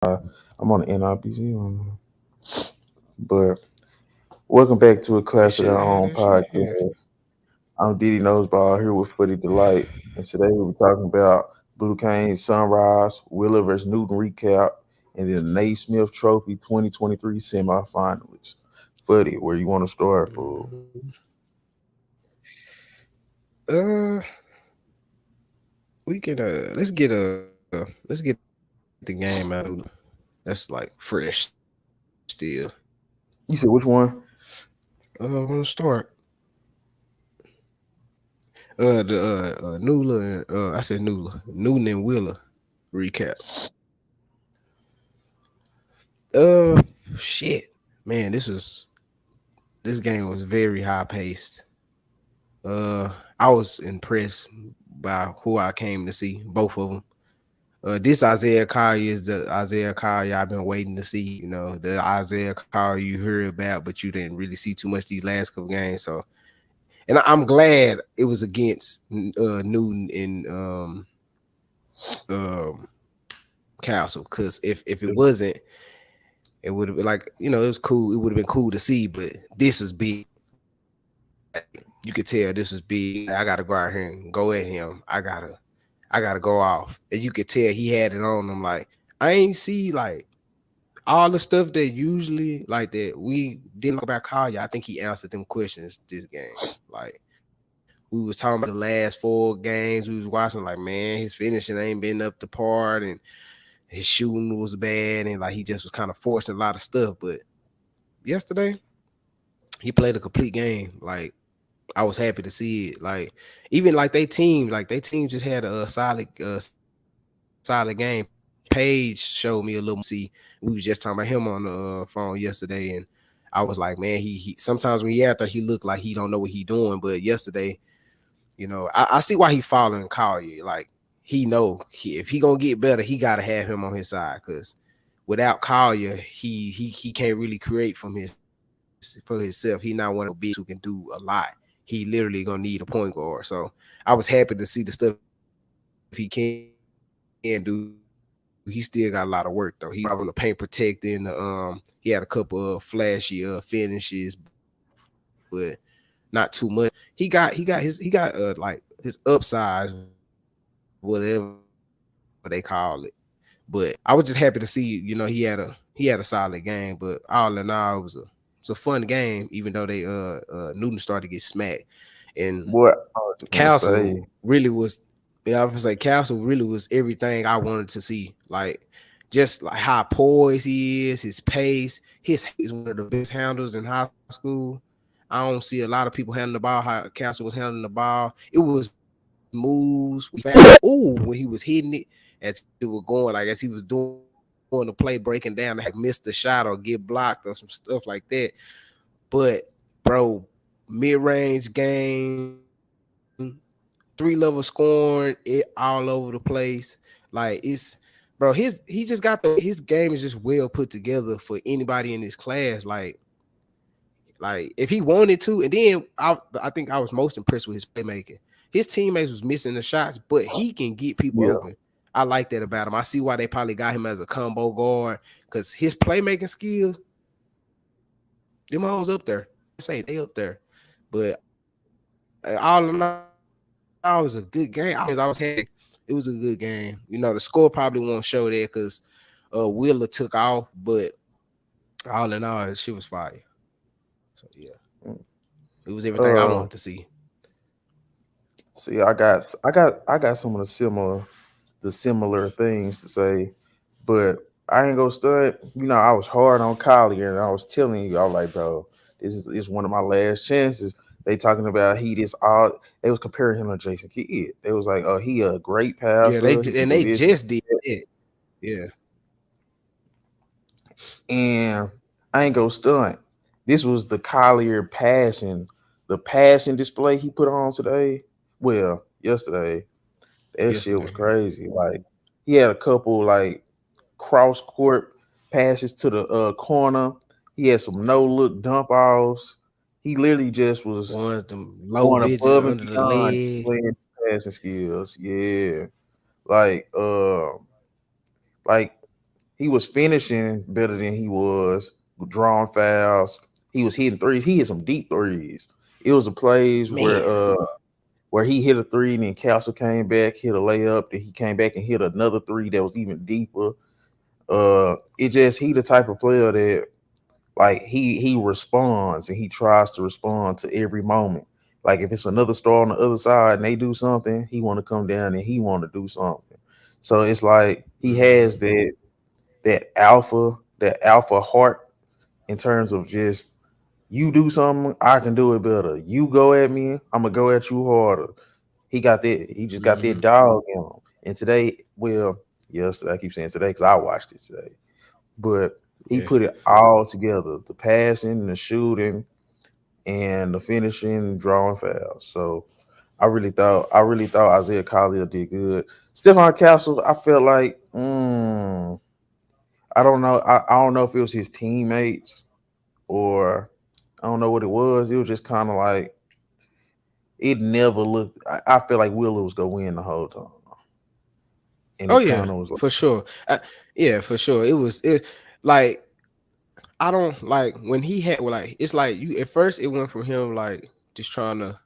I'm on the NRBC, but welcome back to a That class of shit, our yeah, own that shit, yeah. podcast. I'm Diddy Noseball here with Footy Delight, and today we're talking about Blue Canes Sunrise, Wheeler versus Newton recap, and then the Naismith Trophy 2023 semifinalists. Footy, where you want to start, for? Mhm. Uh, we can let's get the game out of Newton. That's like fresh still. You said which one? I'm gonna start. Nula and I said Nula, Newton and Wheeler recap. Shit, man, this game was very high paced. I was impressed by who I came to see, both of them. This Isaiah Collier is the Isaiah Collier I've been waiting to see. You know, the Isaiah Collier you heard about, but you didn't really see too much these last couple games. So, and I'm glad it was against Newton and um, Castle, because if it wasn't, it would have been like, it was cool. It would have been cool to see, but this was big. Like, you could tell this was big. Like, I gotta go out here and go at him. I gotta go off, and you could tell he had it on him. Like, I ain't see like all the stuff that usually like that we didn't know about Collier. I think he answered them questions this game. Like, we was talking about the last 4 games we was watching. Like, man, his finishing ain't been up to par, and his shooting was bad, and like he just was kind of forcing a lot of stuff. But yesterday, he played a complete game. Like, I was happy to see it. Like, even like they team just had a solid game. Page showed me a little more see. We was just talking about him on the phone yesterday, and I was like, man, he sometimes when he out there, he looked like he don't know what he doing. But yesterday, I see why he following Collier. Like, he know if he gonna get better, he gotta have him on his side. Cause without Collier, he can't really create for himself. He not one of those big who can do a lot. He literally gonna need a point guard. So I was happy to see the stuff he can do. He still got a lot of work though. He was driving the paint protecting. He had a couple of flashy finishes, but not too much. He got his like his upsides, whatever they call it. But I was just happy to see, he had a solid game. But all in all, it's a fun game, even though they Newton started to get smacked. And Boy, I was just gonna Castle say, really was, yeah, I was like, Castle really was everything I wanted to see. Like, just like how poised he is, his pace, his is one of the best handles in high school. I don't see a lot of people handling the ball how Castle was handling the ball. It was moves. Ooh, when he was hitting it as it was going, like as he was doing the play, breaking down, to have missed the shot or get blocked or some stuff like that. But bro, mid-range game, 3-level scoring, it all over the place. Like, he just got his game is just well put together for anybody in his class. Like if he wanted to, and then I think I was most impressed with his playmaking. His teammates was missing the shots, but he can get people yeah, open. I like that about him. I see why they probably got him as a combo guard, because his playmaking skills, them hoes up there. Say they up there. But all in all, it was a good game. I was happy. It was a good game. The score probably won't show that because Wheeler took off, but all in all, she was fire. So yeah, it was everything I uh, wanted to see. see, I got some of the similar things to say, but I ain't gonna stud. I was hard on Collier, and I was telling you, I was like, bro, this is one of my last chances. They talking about he this all. They was comparing him to Jason Kidd. They was like, oh, he a great Yeah, passer. He can and do they this, and just did it. Yeah, and I ain't gonna stunt. This was the Collier passing, the passing display he put on today. Well, yesterday, that shit was yesterday. crazy. Like he had a couple like cross court passes to the corner. He had some no look dump offs. He literally just was One's them low going midget above and under the beyond leg. playing passing skills. Yeah, like like he was finishing better than he was drawing fouls. He was hitting threes. He hit some deep threes. It was a plays Man, where he hit a three and then Castle came back, hit a layup, then he came back and hit another three that was even deeper. It just he the type of player that like he responds and he tries to respond to every moment. Like if it's another star on the other side and they do something, he want to come down and he want to do something. So it's like he has mhm. that alpha heart in terms of just you do something, I can do it better. You go at me, I'm gonna go at you harder. He got that. He just got that Mhm. dog in him. And today, well, yes, I keep saying today because I watched it today. But he Yeah. put it all together: the passing, the shooting, and the finishing, and drawing fouls. So I really thought Isaiah Collier did good. Stephon Castle, I felt like, I don't know. I don't know if it was his teammates or I don't know what it was. It was just kind of like it never looked. I feel like Wheeler was gonna win the whole time, and Oh it yeah, kind of was like, for sure. Yeah, for sure. It like I don't like when he had well, like it's like you at first it went from him like just trying to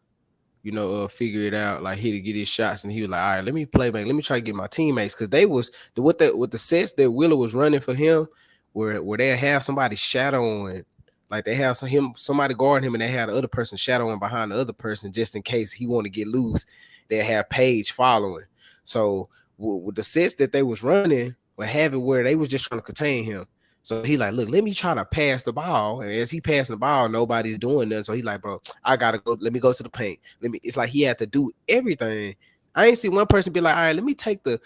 figure it out. Like he to get his shots, and he was like, all right, let me play back. Let me try to get my teammates because they was with the sets that Wheeler was running for him, where they have somebody shadowing, like they have somebody guarding him, and they had the other person shadowing behind the other person just in case he want to get loose. They have Page following. So with the sets that they was running, would have it where they was just trying to contain him. So he like, look, let me try to pass the ball. And as he passing the ball, nobody's doing nothing. So he like, bro, I gotta go. Let me go to the paint. Let me. It's like he had to do everything. I ain't see one person be like, all right, let me take the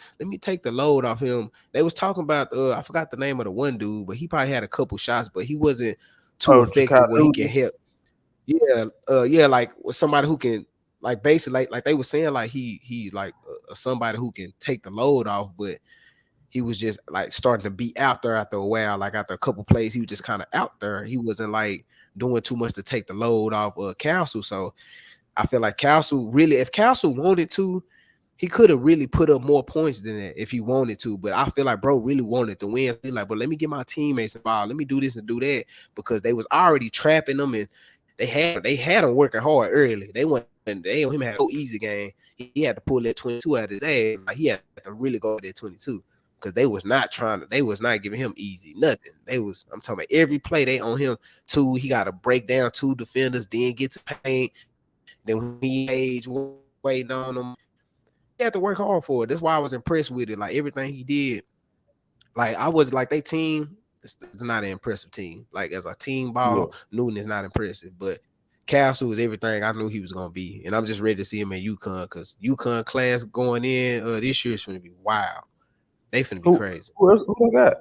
load off him. They was talking about I forgot the name of the one dude, but he probably had a couple shots, but he wasn't too oh, Chicago effective where he can Newton. help. Yeah, yeah, like with somebody who can like basically like they were saying like he's like somebody who can take the load off, but he was just like starting to be out there after a while. Like after a couple plays, he was just kind of out there. He wasn't like doing too much to take the load off Council. So I feel like Council really, if Council wanted to, he could have really put up more points than that if he wanted to. But I feel like bro really wanted to win. So he's like, but let me get my teammates involved. Let me do this and do that because they was already trapping them and they had him working hard early. They him had no easy game. He had to pull that 22 out of his ass. Like he had to really go to that 22 because they was not giving him easy nothing. I'm talking about every play they on him two. He got to break down two defenders, then get to paint. Then when he age waiting on them, he had to work hard for it. That's why I was impressed with it. Like everything he did, like I was like they team. It's not an impressive team. Like as a team ball, Yeah. Newton is not impressive, but Castle is everything I knew he was gonna be, and I'm just ready to see him at UConn because UConn class going in this year is gonna be wild. They finna be Who crazy. who else who they got?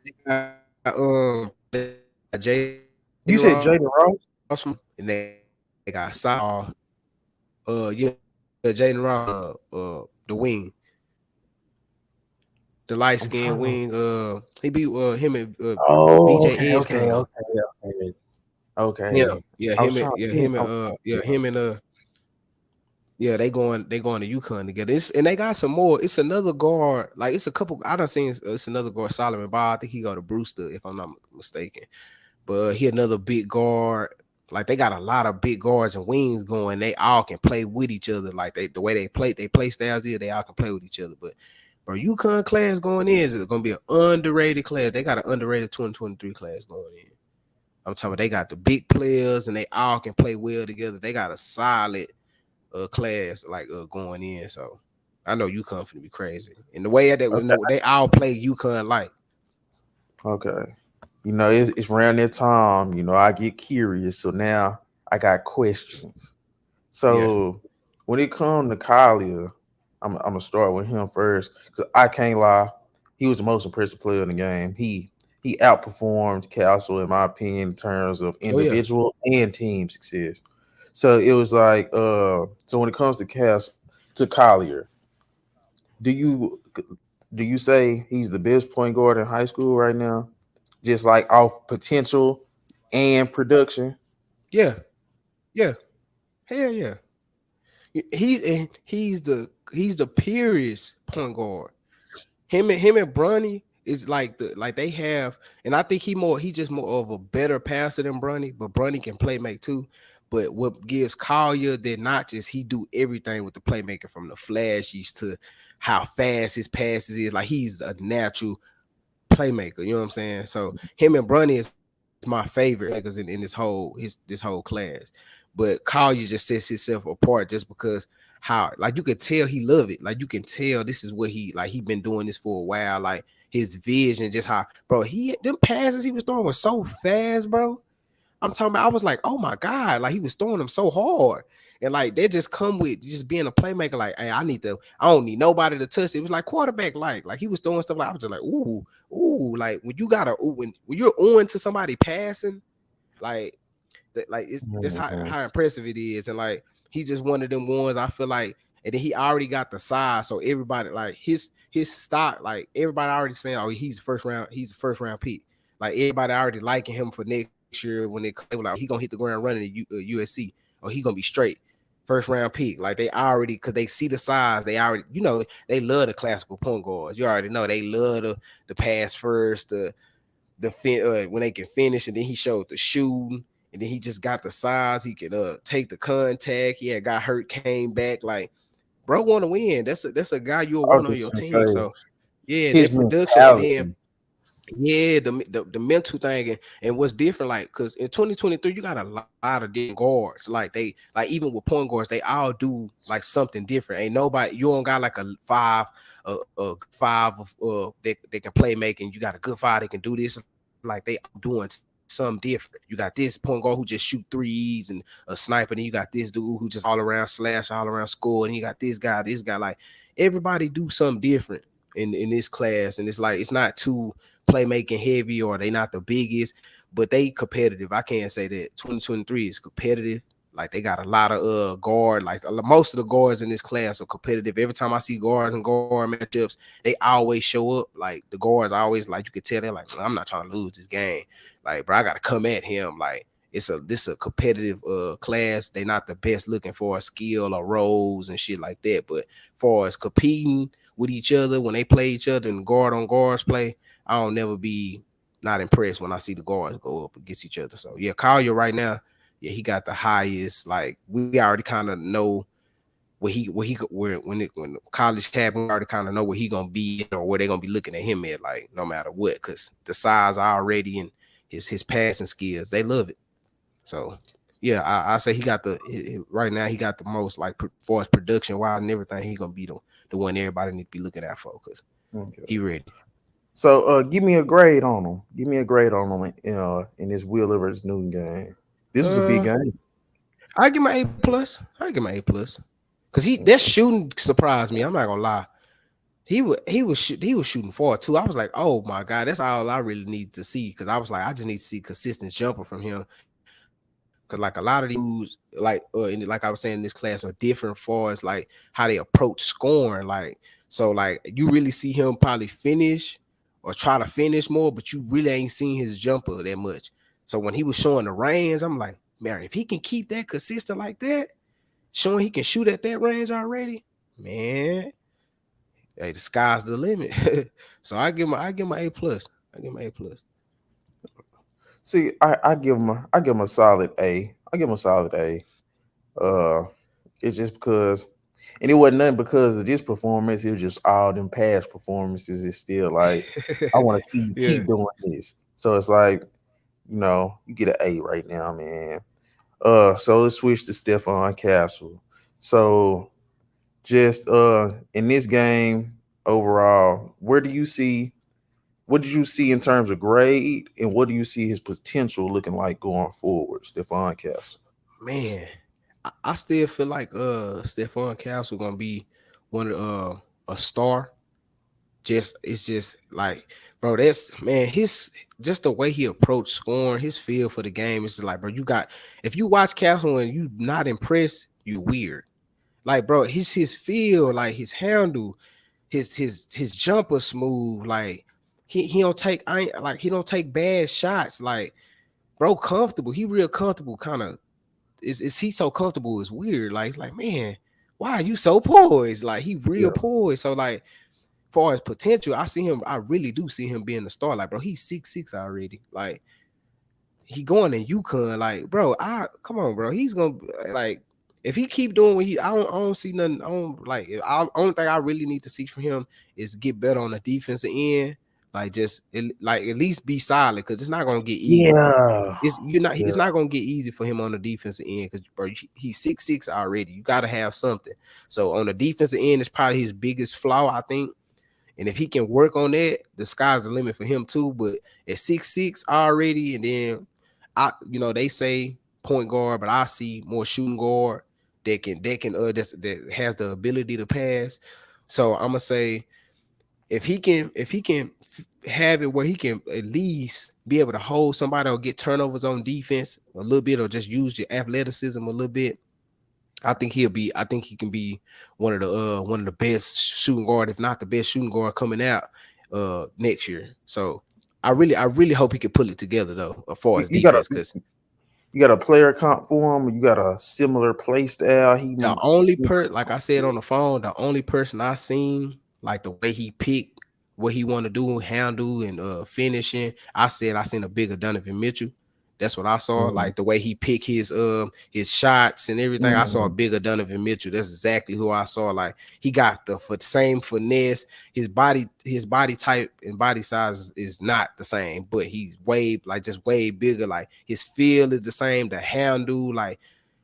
They got Jaden Ross from You said Jaden Ross. and they got Southpaw. Yeah, Jaden Ross, the wing, the light I'm skinned trying to. wing. He beat him and Oh, VJ okay, okay, Edgecomb. okay, okay, Yeah, okay. yeah, I was trying to think. him and yeah, they going to UConn together. And they got some more. It's another guard. Like it's a couple. I done seen it's another guard, Solomon Ball. I think he go to Brewster, if I'm not mistaken. But he another big guard. Like they got a lot of big guards and wings going. They all can play with each other. Like the way they play styles here, they all can play with each other. But bro, UConn class going in is gonna be an underrated class. They got an underrated 2023 class going in. I'm talking about they got the big players and they all can play well together. They got a solid class like going in. So I know UConn finna be crazy. And the way that when Okay, they all play UConn like. okay. It's around that time. I get curious, so now I got questions. Yeah. So when it comes to Collier, I'm gonna start with him first because I can't lie, he was the most impressive player in the game. He outperformed Castle in my opinion in terms of Oh yeah. individual and team success. So it was like so when it comes to Collier, do you do you say he's the best point guard in high school right now? Just like off potential and production? Yeah. Yeah. Hell yeah. He's the purest point guard. Him and Bronny. It's like they have, and I think he just more of a better passer than Bronny, but Bronny can play make too. But what gives Collier the notches, he do everything with the playmaking from the flashes to how fast his passes is. Like he's a natural playmaker. You know what I'm saying? So him and Bronny is my favorite playmakers in this whole class. But Collier just sets himself apart just because how like you could tell he love it. Like you can tell this is what he been doing this for a while. Like his vision, just how bro he them passes he was throwing was so fast, bro. I'm talking about I was like, oh my God, like he was throwing them so hard. And like they just come with just being a playmaker, like, hey, I don't need nobody to touch it. It was like quarterback like he was throwing stuff like I was just like, ooh, like when you gotta when you're on to somebody passing, like that, like it's that's Mhm. how impressive it is. And like he's just one of them ones I feel like, and then he already got the size, so everybody like his stock, like everybody already saying, oh, he's the first round pick. Like everybody already liking him for next year when they were like, oh, he gonna hit the ground running at USC, or he gonna be straight first round pick. Like they already, because they see the size, they already, they love the classical point guards. You already know they love the pass first, when they can finish, and then he showed the shooting, and then he just got the size. He can take the contact. He had got hurt, came back. Like, bro, want to win. That's a guy you'll I was want on just your gonna team. say So yeah, his that production, and then mentality. yeah, the mental thing, and what's different, like, because in 2023 you got a lot of different guards. Like even with point guards, they all do like something different. Ain't nobody, you don't got like a five, a five of they can play making. You got a good five that can do this. Like they all doing something different. You got this point guard who just shoot threes and a sniper, and you got this dude who just all around slash, all around score, and you got this guy. Like everybody do something different in this class, and it's like it's not too playmaking heavy, or they not the biggest, but they competitive. I can't say that 2023 is competitive. Like they got a lot of guard, like most of the guards in this class are competitive. Every time I see guards and guard matchups, they always show up. Like the guards always, like, you could tell they're like, I'm not trying to lose this game. Like, bro, I gotta come at him. Like this a competitive class. They not the best looking for a skill or roles and shit like that. But far as competing with each other when they play each other and guard on guards play, I don't never be not impressed when I see the guards go up against each other. So yeah, Collier right now, yeah, he got the highest. Like we already kind of know when college happened, we already kind of know where he gonna be in, or where they gonna be looking at him at. Like no matter what, because the size already and his passing skills, they love it. So yeah, I say he got right now he got the most, like, for his production wise and everything. He gonna be the one everybody need to be looking out for, because Okay. he ready. So give me a grade on him. Give me a grade on him in this Wheeler versus Newton game. This was a big Uh, game. I give him an A+. I give him an A+. Cause that Okay. shooting surprised me. I'm not gonna lie. He was shooting forward too. I was like, oh my God, that's all I really need to see. Cause I was like, I just need to see consistent jumper from him. Cause like a lot of these dudes, like I was saying, in this class are different for as like how they approach scoring. Like, so like you really see him probably finish or try to finish more, but you really ain't seen his jumper that much. So when he was showing the range, I'm like, man, if he can keep that consistent like that, showing he can shoot at that range already, man, hey, the sky's the limit. So I give him an A+. I give him an A+. See, I give him a solid A. I give him a solid A. Uh, it's just because, and it wasn't nothing because of this performance. It was just all them past performances. It's still like I want to see you Yeah. keep doing this. So it's like, you get an A right now, man. So let's switch to Stephon Castle. So just in this game overall, where do you see what did you see in terms of grade, and what do you see his potential looking like going forward, Stephon Castle? Man, I still feel like Stephon Castle gonna be one of a star. Just it's just like, bro, that's, man, his just the way he approached scoring, his feel for the game is just like, bro, you got, if you watch Castle and you not impressed, you weird. Like, bro, his feel, like his handle, his jumper smooth. Like he don't take, I ain't like, he don't take bad shots. Like, bro, comfortable. He real comfortable. Kind of is he so comfortable? It's weird. Like it's like, man, why are you so poised? Like he real Yeah. poised. So like far as potential, I see him. I really do see him being a star. Like, bro, he's 6'6" already. Like, he going to UConn. Like, bro, I come on, bro. He's gonna like if he keep doing what he. I don't see nothing. I don't like. Only thing I really need to see from him is get better on the defensive end. Like, like at least be solid because it's not gonna get easy. Yeah, It's you're not. yeah. It's not gonna get easy for him on the defensive end because bro, he's 6'6" already. You got to have something. So on the defensive end, it's probably his biggest flaw, I think. And if he can work on that, the sky's the limit for him too. But at 6'6" already, and then they say point guard, but I see more shooting guard that has the ability to pass. So I'm gonna say if he can have it where he can at least be able to hold somebody or get turnovers on defense a little bit, or just use your athleticism a little bit, I think he can be one of the best shooting guard, if not the best shooting guard coming out next year. So I really hope he can pull it together though, as far You, as you got a defense, because you got a player comp for him. You got a similar play style. the only like I said on the phone, the only person I seen like the way he picked what he want to do, handle and finishing, I seen a bigger Donovan Mitchell. That's what I saw. Mhm, Like the way he picked his shots and everything. I saw a mhm, bigger Donovan Mitchell. That's exactly who I saw. Like he got the same finesse. His body type and body size is not the same, but he's just way bigger. Like his feel is the same. The handle, like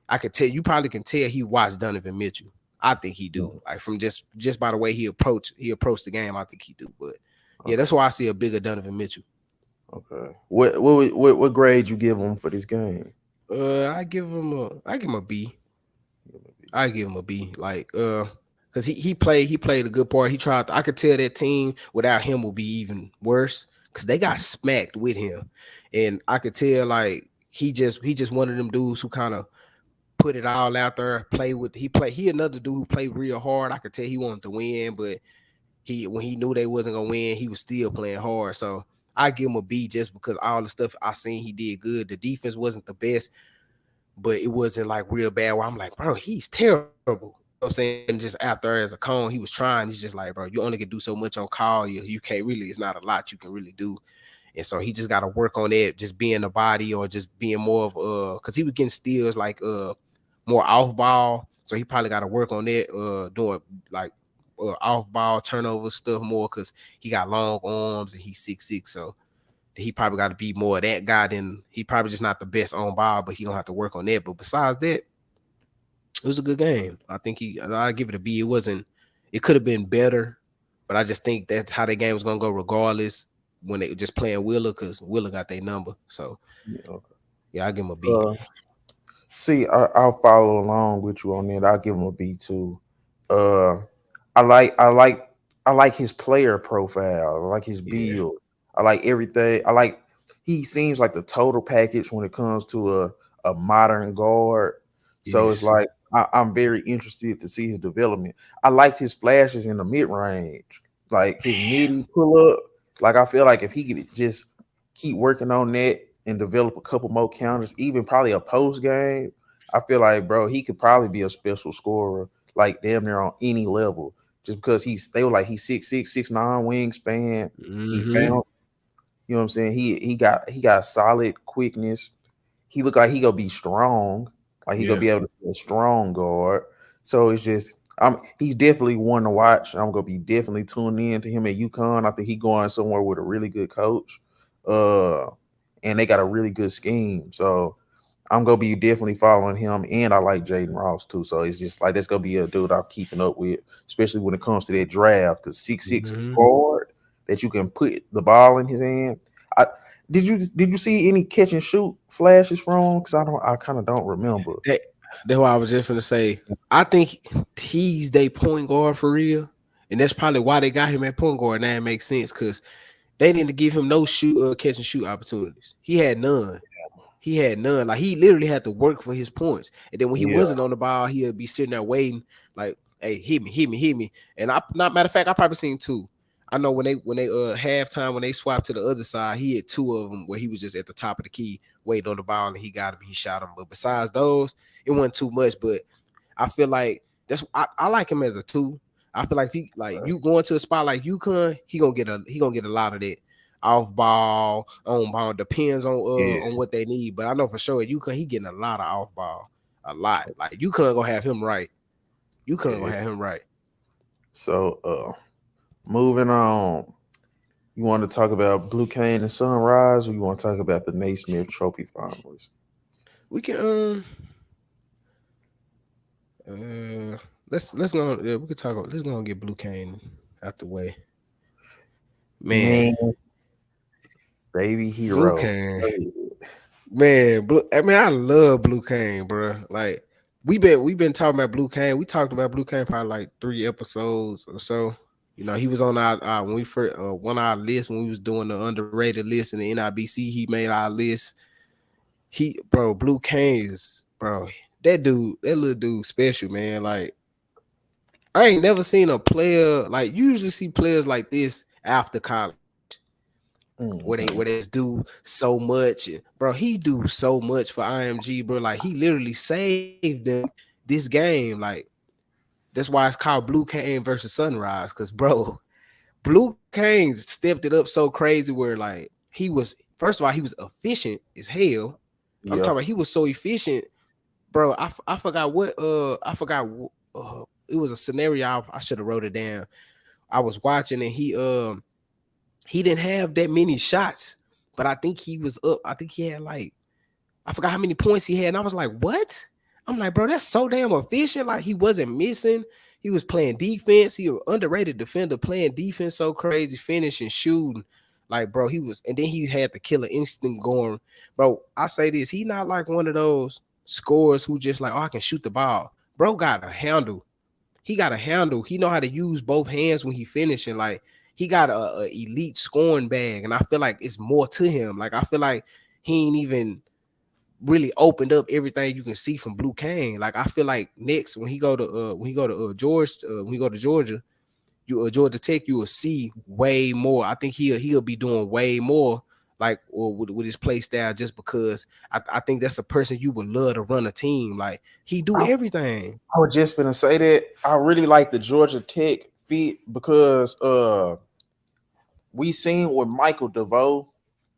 I could tell you probably can tell he watched Donovan Mitchell. I think he do. mhm. Like from just by the way he approached the game, I think he do. But yeah, that's Okay, why I see a bigger Donovan Mitchell. okay. What grade you give him for this game? I give him a B. I give him a B. Like because he played a good part. He tried I could tell that team without him will be even worse because they got smacked with him. And I could tell like he just one of them dudes who kind of put it all out there, he another dude who played real hard. I could tell he wanted to win, but he when he knew they wasn't gonna win, he was still playing hard. So I give him a B just because all the stuff I seen he did good. The defense wasn't the best, but it wasn't like real bad where I'm like, bro, he's terrible. You know what I'm saying? Just out there as a cone, he was trying. He's just like, bro, you only can do so much on call. You can't really, it's not a lot you can really do. And so he just got to work on that, just being a body or just being more of because he was getting steals like more off ball. So he probably got to work on that, doing like off ball turnover stuff more because he got long arms and he's 6'6". So he probably got to be more of that guy. Than he probably just not the best on ball, but he gonna have to work on that. But besides that, it was a good game. I give it a B. It could have been better, but I just think that's how the game was gonna go regardless when they just playing Wheeler because Wheeler got their number. So Yeah, okay. yeah, I give him a B. Uh, See, I'll follow along with you on that. I'll give him a B too. Uh, I like I like I like his player profile. I like his Yeah. build. I like everything. He seems like the total package when it comes to a modern guard. So it's Yes. like I'm very interested to see his development. I liked his flashes in the mid range, like his midi pull up. Like I feel like if he could just keep working on that and develop a couple more counters, even probably a post game, I feel like bro, he could probably be a special scorer, like damn near on any level. Just because they were like he's 6'6", 6'9" wingspan. He Mm-hmm. bounced, you know what I'm saying? He got solid quickness. He look like he gonna be strong. Like he gonna Yeah. be able to be a strong guard. So it's just he's definitely one to watch. I'm gonna be definitely tuned in to him at UConn. I think he going somewhere with a really good coach. Uh and they got a really good scheme. So I'm gonna be definitely following him, and I like Jaden Ross too. So it's just like that's gonna be a dude I'm keeping up with, especially when it comes to that draft. Because 6'6" Mm-hmm. guard that you can put the ball in his hand. I did you see any catch and shoot flashes from? Because I kind of don't remember. That, that's what I was just gonna say. I think he's their point guard for real, and that's probably why they got him at point guard. Now it makes sense because they didn't give him no catch and shoot opportunities. He had none. He had none. Like he literally had to work for his points. And then when he Yeah, wasn't on the ball, he'd be sitting there waiting, like, hey, hit me, hit me, hit me. And I not matter of fact, I probably seen two. I know when they halftime when they swapped to the other side, he had two of them where he was just at the top of the key waiting on the ball and he got him, he shot him. But besides those, it wasn't too much. But I feel like I like him as a two. I feel like if he like you going to a spot like UConn, he gonna get a lot of that off ball, on ball. Depends Yeah, on what they need. But I know for sure at UConn he getting a lot of off ball, a lot. Like UConn gonna have him right. UConn yeah. gonna have him right. So moving on. You want to talk about Blue Cane and Sunrise, or you want to talk about the Naismith Trophy finalists? We can uh let's go. Yeah, we could talk. Let's go and get Blue Cane out the way. Man, Man, baby Blue hero. Cane. Man, I mean, I love Blue Cane, bro. Like we been talking about Blue Cane. We talked about Blue Cane probably like 3 episodes or so. You know, he was on our when we first one of our list when we was doing the underrated list in the NIBC. He made our list. Blue Cane is bro. That little dude, special man. Like I ain't never seen a player like you usually see players like this after college where Mm-hmm. they just do so much. Bro, he do so much for IMG, bro. Like he literally saved them this game. Like that's why it's called Blue Cane versus Sunrise. Cause bro, Blue Cane stepped it up so crazy where like he was first of all, he was efficient as hell. I'm Yeah. talking about he was so efficient, bro. I forgot what it was a scenario. I should have wrote it down. I was watching and he didn't have that many shots, but I think he was up. I think he had like I forgot how many points he had, and I was like, what? I'm like, bro, that's so damn efficient. Like he wasn't missing. He was playing defense. He was underrated defender, playing defense so crazy, finishing, shooting. Like, bro, he was, and then he had the killer instinct going. Bro, I say this, he not like one of those scorers who just like, oh, I can shoot the ball. Bro got a handle. He got a handle. He know how to use both hands when he finishing. Like he got a elite scoring bag, and I feel like it's more to him. Like I feel like he ain't even really opened up everything you can see from Blue Cane. Like I feel like next when he go to when he go to Georgia, Georgia Tech, you will see way more. I think he'll be doing way more like with his play style just because I think that's a person you would love to run a team. Like he do I, everything. I was just gonna say that I really like the Georgia Tech fit because we seen with Michael DeVoe,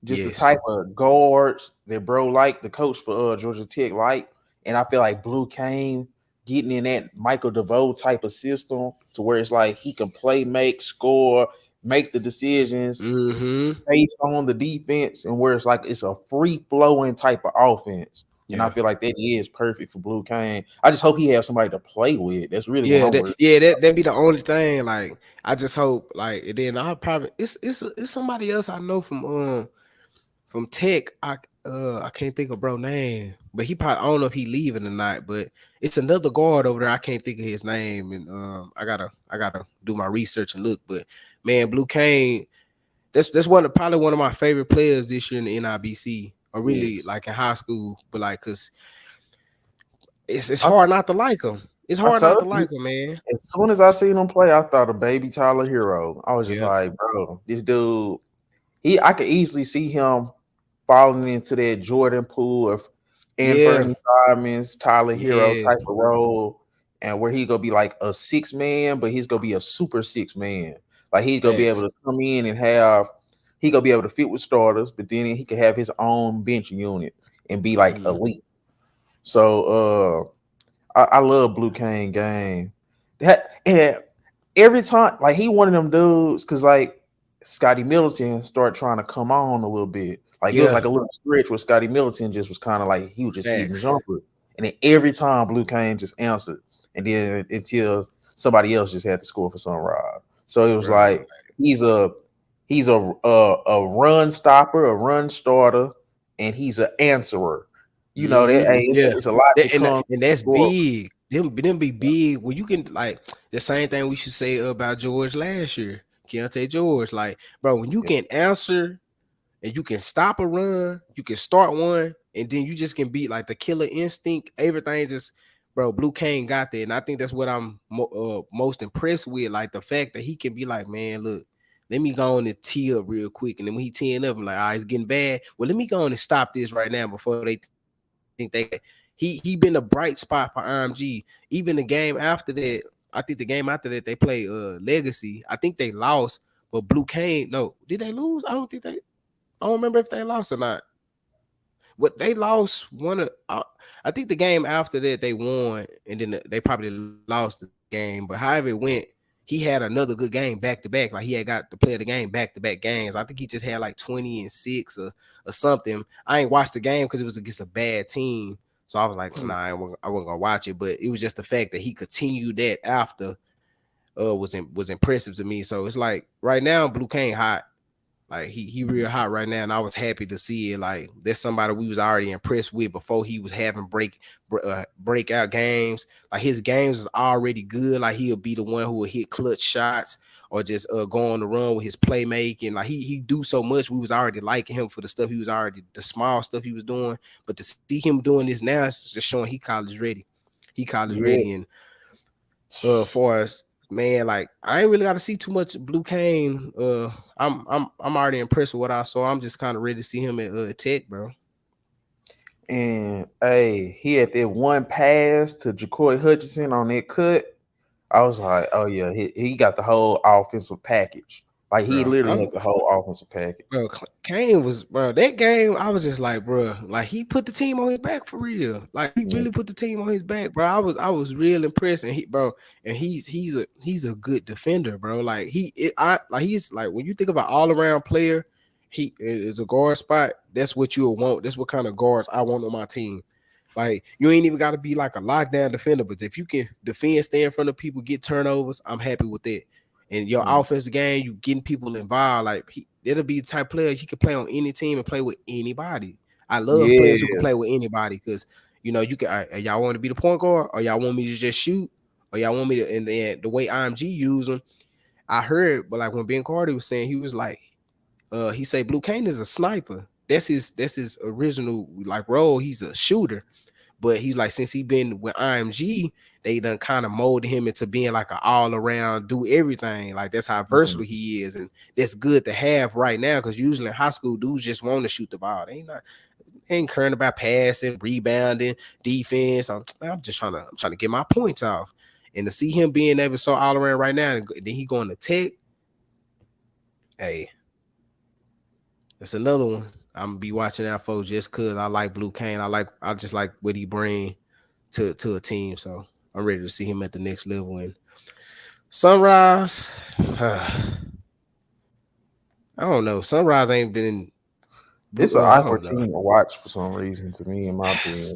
just the Yes. type of guards that bro like the coach for Georgia Tech like, and I feel like Blue Cane getting in that Michael DeVoe type of system to where it's like he can play, make, score, make the decisions Mm-hmm. based on the defense, and where it's like it's a free flowing type of offense. And I Yeah. feel like that is perfect for Blue Cane. I just hope he has somebody to play with. That's really what Yeah, I'm worried. that be the only thing. Like, I just hope, like, and then I'll probably it's somebody else I know from Tech. I can't think of bro name, but he probably I don't know if he leaving or not. But it's another guard over there. I can't think of his name, and I gotta do my research and look. But man, Blue Cane, that's probably one of my favorite players this year in the NIBC, or really Yes. like in high school. But like, cause it's I, hard not to like him. It's I hard not told to you. like him, man. As soon as I seen him play, I thought of Baby Tyler Hero. I was just Yeah. like, bro, this dude, I could easily see him falling into that Jordan Poole of Yeah. Anthony Simons, Tyler Hero Yes. type of role, and where he gonna be like a 6 man, but he's gonna be a super 6 man. Like he's gonna be able Facts. to come in and have he gonna be able to fit with starters, but then he could have his own bench unit and be like Mhm. elite. So I love Blue Cane game. That and every time, like he one of them dudes, cause like Scotty Middleton start trying to come on a little bit. Like it was Yeah. like a little stretch where Scotty Middleton just was kind of like he was just hitting Facts. jumpers, and then every time Blue Cane just answered, and then until somebody else just had to score for Sunrise. So it was Right. like he's a a run stopper, a run starter, and he's an answerer. You know that Mhm. hey, Yeah. it's a lot That, that comes and that's before. big. Them be big. Well, you can like the same thing we should say about George last year. Keontae George, like, bro, when you Yeah, can answer and you can stop a run, you can start one, and then you just can beat like the killer instinct. Everything just, bro. Blue Cane got that, and I think that's what I'm most impressed with. Like the fact that he can be like, man, look, let me go on and tee up real quick, and then when he teeing up, I'm like, it's getting bad. Well, let me go on and stop this right now before they think they. He been a bright spot for IMG. Even the game after that, I think the game after that they played Legacy. I think they lost, but Blue Cane. No, did they lose? I don't think they. I don't remember if they lost or not. What they lost one of, I think the game after that they won, and then they probably lost the game. But however it went, he had another good game back to back. Like he had got to play the game back to back games. I think he just had like 20-6 or something. I ain't watched the game because it was against a bad team. So I was like, nah, I wasn't gonna watch it. But it was just the fact that he continued that after was impressive to me. So it's like right now, Blue Cane hot. Like he real hot right now, and I was happy to see it. Like there's somebody we was already impressed with before he was having breakout games. Like his games is already good. Like he'll be the one who will hit clutch shots or just go on the run with his playmaking. Like he do so much. We was already liking him for the stuff he was already the small stuff he was doing. But to see him doing this now, it's just showing he college ready. He college Yeah. ready, and for us, man, like I ain't really got to see too much Blue Cane. I'm already impressed with what I saw. I'm just kind of ready to see him at Tech, bro. And hey, he had that one pass to Jacoy Hutchinson on that cut. I was like, oh yeah, he got the whole offensive package. Like he Bro, literally had the whole offensive package. Kane was, bro, that game. I was just like, bro, like he put the team on his back for real. Like he Yeah. really put the team on his back, bro. I was real impressed, and he's a good defender, bro. Like he's like when you think of an all around player, he is a guard spot. That's what you'll want. That's what kind of guards I want on my team. Like you ain't even got to be like a lockdown defender, but if you can defend, stay in front of people, get turnovers, I'm happy with that. And your Mm. offensive game, you getting people involved. Like it'll be the type of player he can play on any team and play with anybody. I love players who can Yeah. play with anybody because you can. Y'all want to be the point guard, or y'all want me to just shoot, or y'all want me to. And then the way IMG use them, I heard, but like when Ben Carter was saying, he was like, he said Blue Cane is a sniper. That's his original like role. He's a shooter. But he's like, since he been with IMG, they done kind of molded him into being like an all around, do everything. Like that's how Mm. versatile he is, and that's good to have right now. Because usually in high school, dudes just want to shoot the ball. They ain't caring about passing, rebounding, defense. I'm trying to get my points off, and to see him being able to so all around right now, and then he going to Tech. Hey, that's another one. I'm gonna be watching out for just cause I like Blue Cane. I just like what he bring to a team. So I'm ready to see him at the next level. And Sunrise, I don't know. Sunrise ain't been blue. It's an I awkward don't know. team to watch for some reason, to me, in my opinion.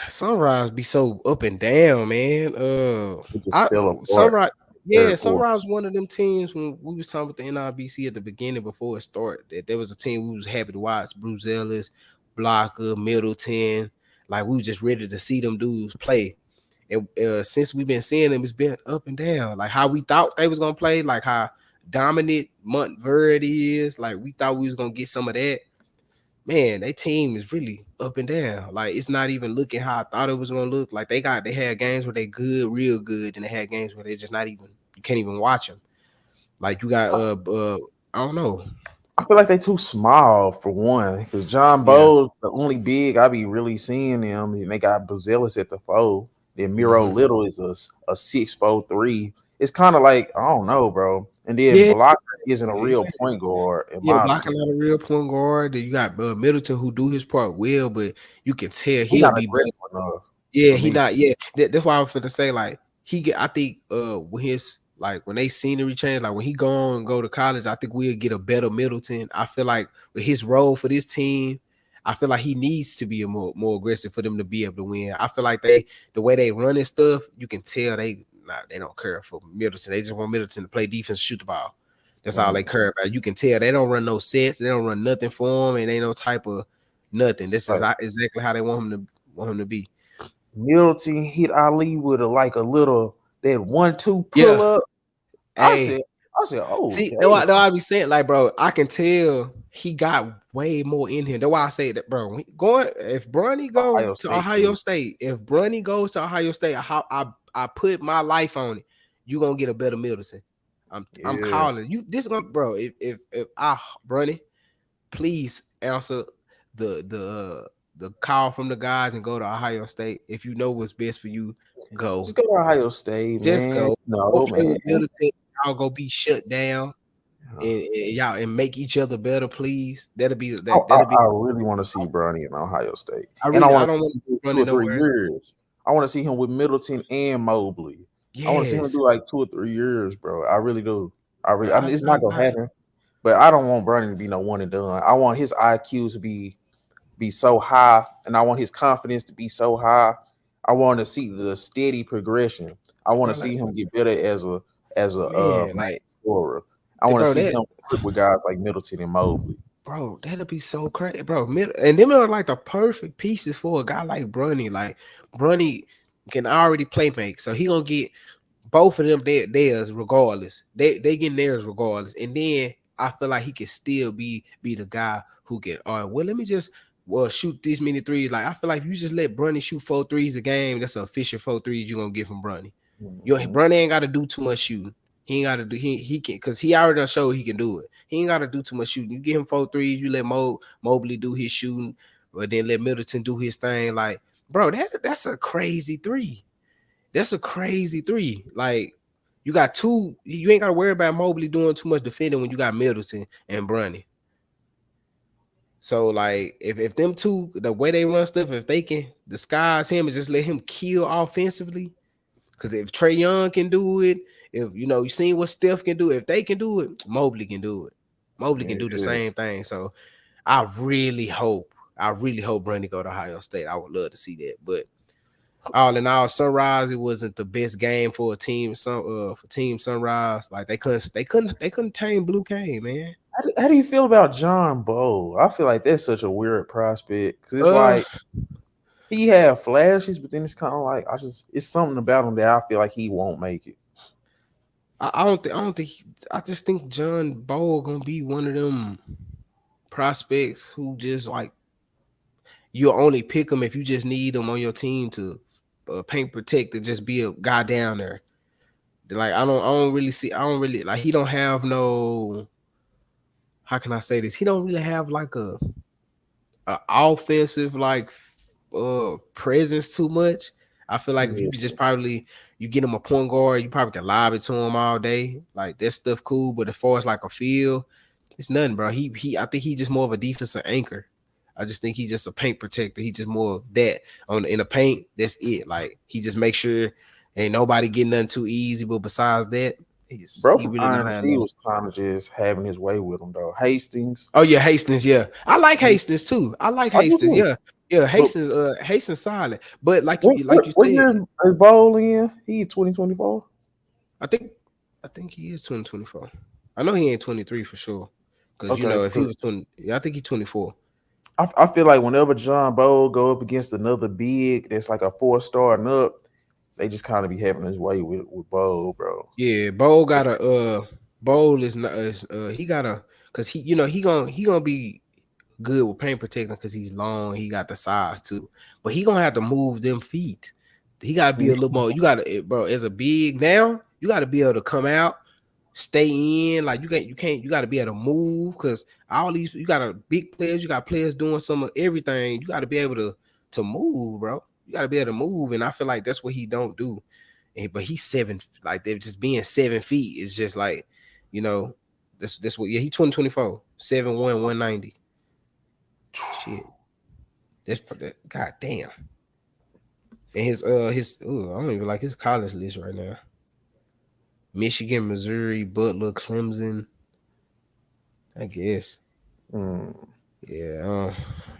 Sunrise be so up and down, man. It just I fell apart Sunrise, yeah, third quarter. Sunrise one of them teams when we was talking about the NRBC at the beginning before it started. That there was a team we was happy to watch: Bruce Ellis, Blocker, Middleton. Like we was just ready to see them dudes play. And since we've been seeing them, it's been up and down. Like how we thought they was gonna play, like how dominant Montverde is. Like we thought we was gonna get some of that. Man, their team is really up and down. Like it's not even looking how I thought it was gonna look. Like they had games where they good, real good, and they had games where they just not even you can't even watch them. Like you got I don't know. I feel like they too small for one, because John Yeah. Bowles the only big I be really seeing them, and they got Bazelis at the four. Then Miro Mm-hmm. Little is a 6'4" 3. It's kind of like I don't know, bro. And then Yeah. Blocker isn't a real point guard in Yeah, my blocking opinion. out a real point guard. Then you got Middleton who do his part well, but you can tell He he'll not be better. aggressive enough Yeah, for he me. not. Yeah, that's why I was finna say like he get. I think when his like when they scenery change, like when he go on and go to college, I think we'll get a better Middleton. I feel like with his role for this team, I feel like he needs to be a more aggressive for them to be able to win. I feel like the way they run and stuff, you can tell they don't care for Middleton. They just want Middleton to play defense, shoot the ball. That's all they Mm. care about. You can tell they don't run no sets, they don't run nothing for him, and ain't no type of nothing. It's This is like exactly how they want him to be. Middleton hit Ali with like a little that 1-2 pull Yeah. up. I Hey, said, I said, oh see, damn, that's why I be saying, like, bro, I can tell he got way more in him. That's why I say that, bro. If Bronny go Ohio to State Ohio too. State, if Bronny goes to Ohio State, I put my life on it. You gonna get a better Middleton. I'm Yeah, calling you. This gonna, bro. If Bronny, please answer the the call from the guys and go to Ohio State if you know what's best for you. Go. Just go to Ohio State, Just man. go. Go No, play man. with Middleton. Y'all go be shut down Uh, and y'all and make each other better, please. I, I, That'll be I really want to see Bronny in Ohio State, and I don't want to do two run or it three nowhere else. years. I want to see him with Middleton and Mobley. I want to see him Yes. do like 2 or 3 years, bro. I really do. I mean, it's not gonna I happen, but I don't want Bronny to be no one and done. I want his IQ to be so high, and I want his confidence to be so high. I want to see the steady progression. I want bro, to see like, him get better as a man, max like scorer. I want to bro, see that him work with guys like Middleton and Mobley. bro, that'll be so crazy, bro. And them are like the perfect pieces for a guy like Bronny. Like Bronny can already play make, so he gonna get both of them theirs regardless. They getting theirs regardless. And then I feel like he can still be the guy who can, all right, well, let me just shoot this many threes. Like I feel like if you just let Bronny shoot 4 threes a game, that's an official 4 threes you're gonna get from Bronny. Mhm. Bronny ain't gotta do too much shooting. He ain't gotta do he can because he already done showed he can do it. He ain't gotta do too much shooting. You get him 4 threes, you let Mobley do his shooting, but then let Middleton do his thing. Like, bro, that's a crazy three. That's a crazy three. Like you got two, you ain't gotta worry about Mobley doing too much defending when you got Middleton and Bronny. So like if them two, the way they run stuff, if they can disguise him and just let him kill offensively, because if Trey Young can do it, if you seen what Steph can do, if they can do it, Mobley can do it. Mobley can Yeah, do the yeah. same thing. So I really hope Bronny go to Ohio State. I would love to see that. But all in all, Sunrise, it wasn't the best game for a team. For Team Sunrise, like they couldn't tame Blue Cane, man. How do you feel about John Bow? I feel like that's such a weird prospect because it's Uh, like he had flashes, but then it's kind of like it's something about him that I feel like he won't make it. I don't think. I just think John Bowl gonna be one of them prospects who just like you only pick him if you just need him on your team to paint protect to just be a guy down there. Like I don't really like he don't have no, how can I say this? He don't really have like a offensive like presence too much. I feel like if you Yeah, could just probably you get him a point guard, you probably can lob it to him all day. Like that stuff cool. But as far as like a field, it's nothing, bro. I think he's just more of a defensive anchor. I just think he's just a paint protector. He just more of that in the paint. That's it. Like he just makes sure ain't nobody getting nothing too easy. But besides that, bro he from really not Iron having He nothing. was kind of just having his way with him though. Hastings, Oh yeah, Hastings. Yeah, I like Hastings too. I like I do Hastings. too. Yeah, yeah. But Hastings solid. But what like you what said, year is Bowl in? He 2024. I think I think he is 2024. I know he ain't 23 for sure. Cause Okay, if he so was 20, yeah, I think he's 24. I feel like whenever John Bowl go up against another big that's like a 4 star and up, they just kind of be having his way with Bowl, bro. Yeah, Bowl got a Bowl is not he got a because he gonna be good with paint protection because he's long. He got the size too, but he gonna have to move them feet. He gotta be a little more. You gotta, bro. As a big now, you gotta be able to come out, stay in. Like you can't. You gotta be able to move because all these you got a big players. You got players doing some of everything. You gotta be able to move, bro. You gotta be able to move, and I feel like that's what he don't do. But he's seven. Like they're just being 7 feet is just like, you know, that's what. Yeah, he 2024, 7'1", 190. Shit. God damn. And I don't even like his college list right now. Michigan, Missouri, Butler, Clemson. I guess. Mm. Yeah.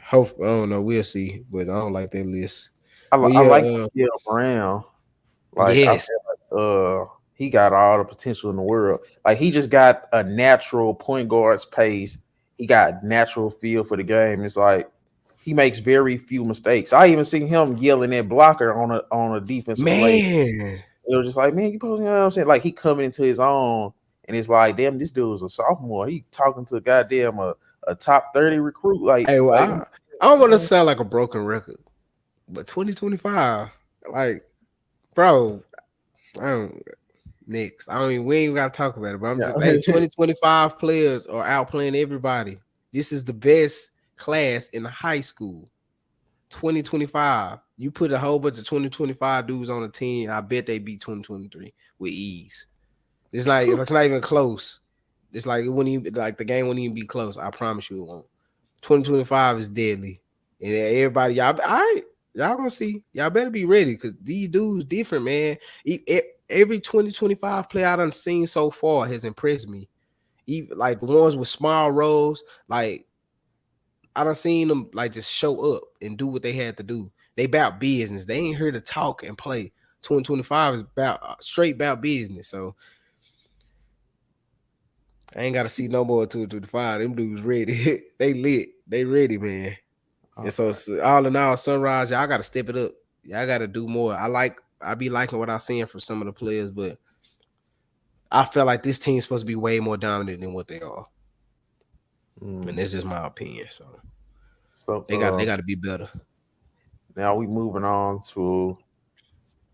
Hope I don't know. We'll see. But I don't like that list. But I yeah. like Miguel Brown. Like I Yes. feel like he got all the potential in the world. Like he just got a natural point guard's pace. He got natural feel for the game. It's like he makes very few mistakes. I even seen him yelling at blocker on a defensive play. Man. It was just like, man, you know what I'm saying? Like he coming into his own, and it's like, damn, this dude is a sophomore. He talking to a goddamn a top 30 recruit. Hey, well, Like I don't want to man, sound like a broken record, but 2025, like, bro, I don't next. I mean, we ain't got to talk about it, but I'm just, hey, yeah. 2025 players are outplaying everybody. This is the best class in high school. 2025. You put a whole bunch of 2025 dudes on the team. I bet they beat 2023 with ease. It's not even close. It's like it wouldn't even like the game wouldn't even be close. I promise you it won't. 2025 is deadly. And everybody, y'all all right, y'all gonna see. Y'all better be ready because these dudes different, man. Every 2025 play I done seen so far has impressed me. Even like the ones with small roles, like I done seen them like just show up and do what they had to do. They about business. They ain't here to talk and play. 2025 is about straight about business. So I ain't gotta see no more 2025. Them dudes ready. They lit. They ready, man. And so, Okay. all in all, Sunrise, y'all gotta step it up. Y'all gotta do more. I be liking what I'm seeing from some of the players, but I feel like this team's supposed to be way more dominant than what they are. And Mm. that's just my opinion. So So they gotta be better. now we moving on to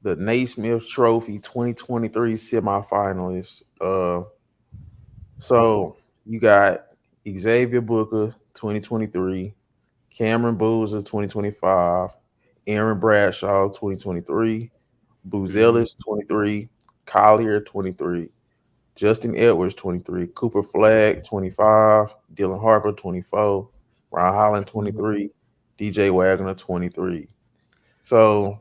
the Naismith Trophy 2023 semifinalists. So you got Xavier Booker 2023, Cameron Boozer 2025, Aaron Bradshaw 2023, Mm-hmm. Boozelis 23, Collier 23, Justin Edwards 23, Cooper Flagg 25, Dylan Harper 24, Ron Holland Mm-hmm. 23, DJ Wagner 23. So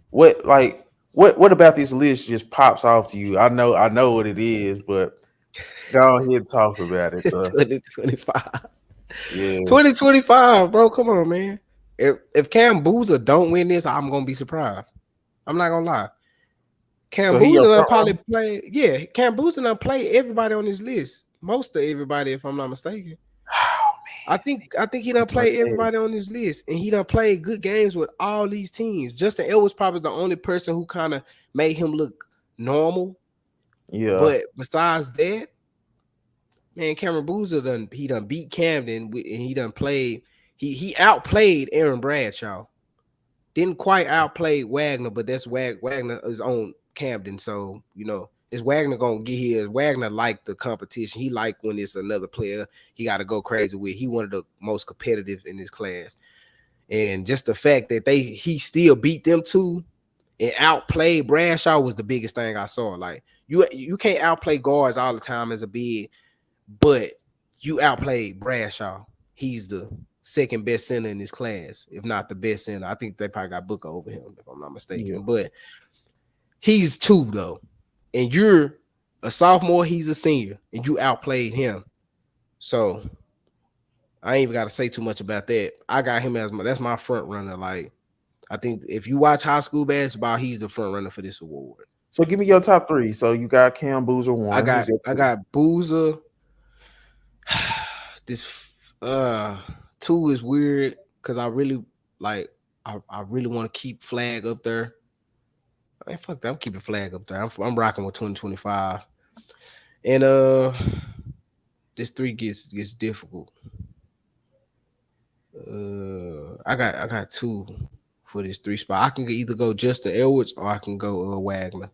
what like what about this list just pops off to you? I know what it is, but go ahead and talk about it. 2025. Yeah. 2025, bro. Come on, man. If Cam Boozer don't win this, I'm gonna be surprised. I'm not gonna lie. Cam So he Boozer your done front probably runner? play. Yeah, Cam Boozer done play everybody on this list. Most of everybody, if I'm not mistaken. Oh I think he done man, played okay. everybody on this list, and he done played good games with all these teams. Justin Edwards probably the only person who kind of made him look normal. Yeah, But besides that, man, Cameron Boozer done beat Camden and he done played. He outplayed Aaron Bradshaw. Didn't quite outplay Wagner, but that's Wagner is on Camden, so is Wagner gonna get his? Wagner like the competition. He like when it's another player he got to go crazy with. He one of the most competitive in his class, and just the fact that he still beat them two and outplayed Bradshaw was the biggest thing I saw. Like you can't outplay guards all the time as a big, but you outplayed Bradshaw. He's the second best center in his class, if not the best center. I think they probably got Booker over him, if I'm not yeah. mistaken. But he's two though, and you're a sophomore. He's a senior, and you outplayed him. So I ain't even got to say too much about that. I got him as that's my front runner. Like I think if you watch high school basketball, he's the front runner for this award. So give me your top three. So you got Cam Boozer I one. Who's got your I two? got Boozer. This two is weird because I really I really want to keep Flag up there. Man, fuck that. I'm keeping Flag up there. I'm rocking with 2025. And this three gets difficult. I got two for this three spot. I can either go Justin Edwards or I can go Wagner.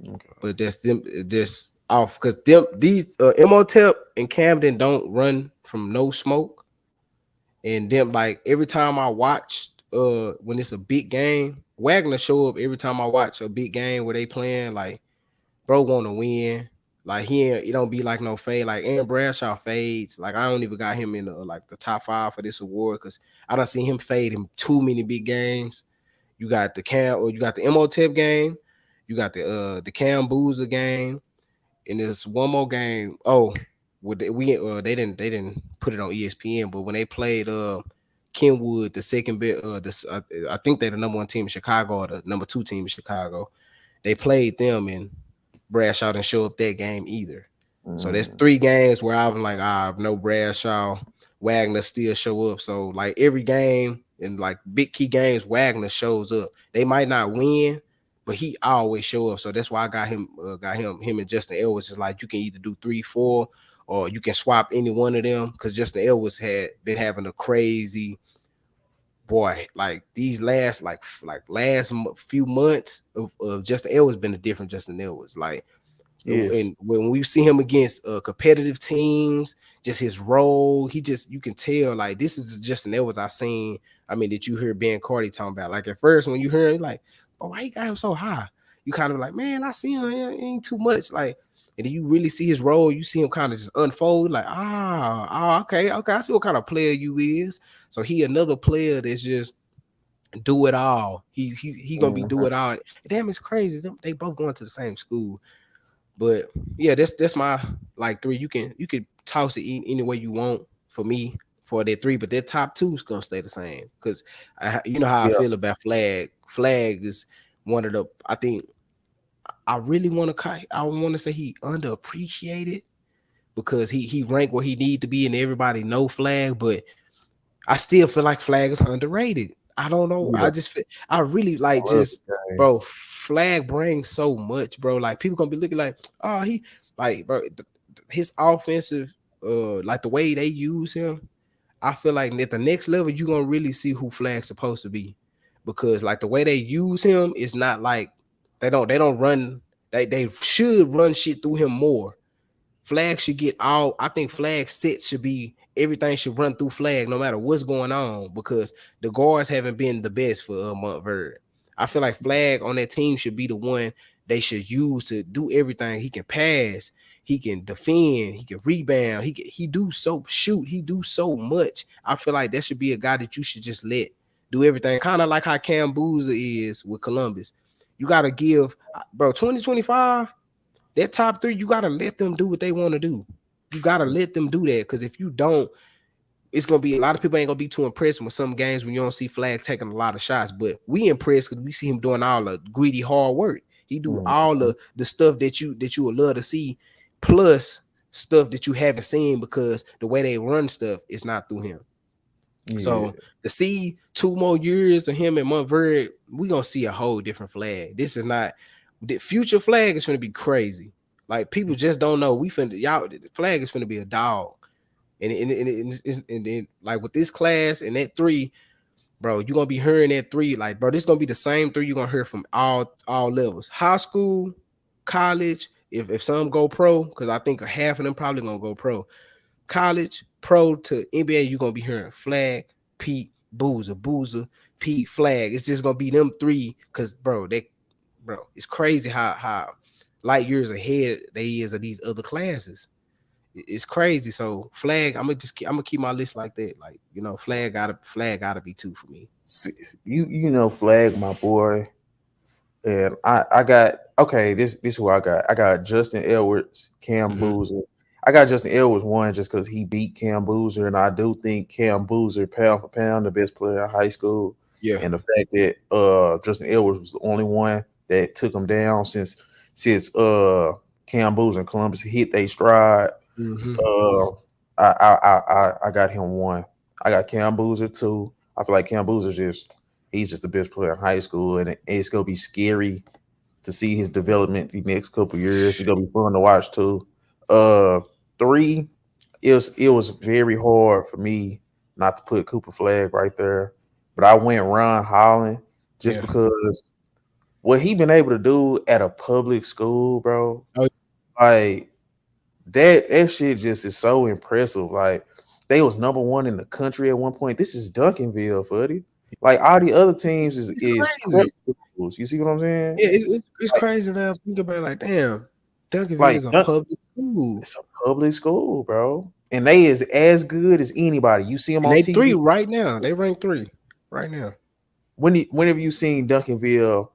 Okay. But that's them this off because them these Imhotep and Camden don't run from no smoke. And then like every time I watch when it's a big game, Wagner show up every time I watch a big game where they playing like bro want to win. Like it don't be like no fade. Like Aaron Bradshaw fades. Like I don't even got him in like the top five for this award because I don't see him fade in too many big games. You got the Cam or you got the Imhotep game, you got the Cam Boozer game, and there's one more game. Oh, they didn't put it on ESPN, but when they played Kenwood, the second bit I think they're the number one team in Chicago or the number two team in Chicago. They played them and Bradshaw didn't show up that game either. So there's Mm, three games where I'm like, no Bradshaw, Wagner still show up. So like every game in like big key games, Wagner shows up. They might not win, but he always show up. So that's why I got him and Justin Edwards is like you can either do 3-4 or you can swap any one of them because Justin Edwards had been having a crazy boy like these last few months of Justin Edwards been a different Justin Edwards like Yes. And when we see him against competitive teams, just his role, he just you can tell like this is just an Edwards I seen. I mean, that you hear Ben Cardi talking about. Like at first, when you hear him, like, oh, why he got him so high? You kind of like, man, I see him, it ain't too much. Like, and then you really see his role, you see him kind of just unfold, like, okay, I see what kind of player you is. So he another player that's just do it all. He gonna be do Mhm. it all. Damn, it's crazy. They both going to the same school. But yeah, that's my like three. You can toss it any way you want for me for that three, but that top two is gonna stay the same because you know how I Yeah. feel about Flag. Flag is one of the I think I really want to I want to say he underappreciated because he ranked where he need to be and everybody know Flag, but I still feel like Flag is underrated. I don't know. Yeah. I really I like love the just game. bro. Flag brings so much, bro. Like people gonna be looking like, oh, he like bro. His offensive, like the way they use him. I feel like at the next level, you gonna really see who Flag's supposed to be, because like the way they use him is not like they don't run. They should run shit through him more. Flag should get all. I think Flag sets should be everything should run through Flag no matter what's going on because the guards haven't been the best for Montverde. I feel like Flag on that team should be the one they should use to do everything. He can pass, he can defend, he can rebound, he do so shoot, he do so much. I feel like that should be a guy that you should just let do everything. Kind of like how Cam Boozer is with Columbus. You gotta give bro 2025 that top three, you gotta let them do what they want to do. You gotta let them do that because if you don't, it's gonna be a lot of people ain't gonna be too impressed with some games when you don't see Flag taking a lot of shots. But we impressed because we see him doing all the greedy hard work. He do all Mhm. the stuff that you would love to see, plus stuff that you haven't seen because the way they run stuff is not through him. So Yeah. to see 2 more years of him and Montverde, we gonna see a whole different Flag. This is not the future Flag is gonna be crazy. Like people just don't know. We finna y'all the Flag is gonna be a dog. And then like with this class and that three, bro, you're gonna be hearing that three. Like, bro, this gonna be the same three you're gonna hear from all levels. High school, college, if some go pro, because I think half of them probably gonna go pro college, pro to NBA, you're gonna be hearing Flag, Pete, Boozer, Pete, Flag. It's just gonna be them three, cause bro, it's crazy how light years ahead they is of these other classes. It's crazy. So Flag, I'm gonna keep my list like that. Like Flag gotta be two for me. See, you know Flag, my boy. And I got okay. This who I got. I got Justin Edwards, Cam Mm-hmm. Boozer. I got Justin Edwards one just because he beat Cam Boozer, and I do think Cam Boozer pound for pound the best player in high school. Yeah. And the fact that Justin Edwards was the only one that took him down since Cam Boozer and Columbus hit they stride. Mm-hmm. Uh, I got him one. I got Cam Boozer two. I feel like Cam Boozer he's just the best player in high school, and it's gonna be scary to see his development the next couple years. It's gonna be fun to watch too. Uh, three, it was very hard for me not to put Cooper Flag right there, but I went Ron Holland just Yeah. because what he been able to do at a public school, bro. Oh, Like that shit just is so impressive. Like they was number one in the country at one point. This is Duncanville, buddy. Like all the other teams is it's is prep crazy. schools. You see what I'm saying? Yeah, it's crazy now. Think about it, like, damn, Duncanville Like is a Dunk, public school. it's a public school, bro, and they is as good as anybody. You see them And on they three TV. right now. They rank three right now. Whenever you seen Duncanville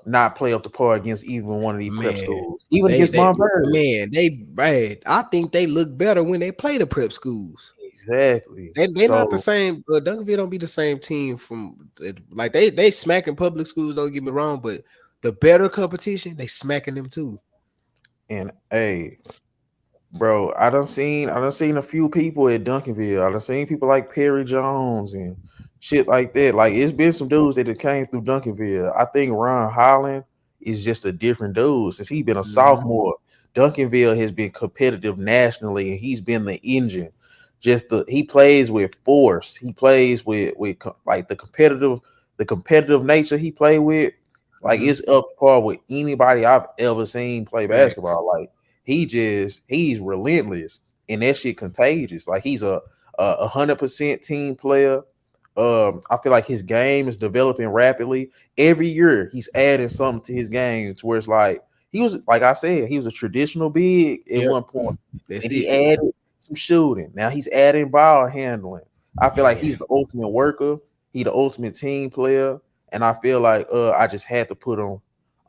not play up the par against even one of these prep Man, schools, even against Montverde. they I think they look better when they play the prep schools. Exactly. They not the So same. Duncanville don't be the same team from like they smacking public schools. Don't get me wrong, but the better competition they smacking them too. and hey, bro, I done seen a few people at Duncanville. I done seen people like Perry Jones and shit like that. Like it's been some dudes that came through Duncanville. I think Ron Holland is just a different dude since he been a Mhm. sophomore. Duncanville has been competitive nationally, and he's been the engine. He plays with force. He plays with like the competitive nature he play with. Like it's up to par with anybody I've ever seen play Facts. basketball. Like he's relentless and that shit contagious. Like he's a 100% team player. I feel like his game is developing rapidly. Every year he's adding something to his game to where it's like he was like I said, he was a traditional big at Yep. one point, That's and he it. added some shooting. Now he's adding ball handling. I feel like Man. he's the ultimate worker. He the ultimate team player, and I feel like I just had to put him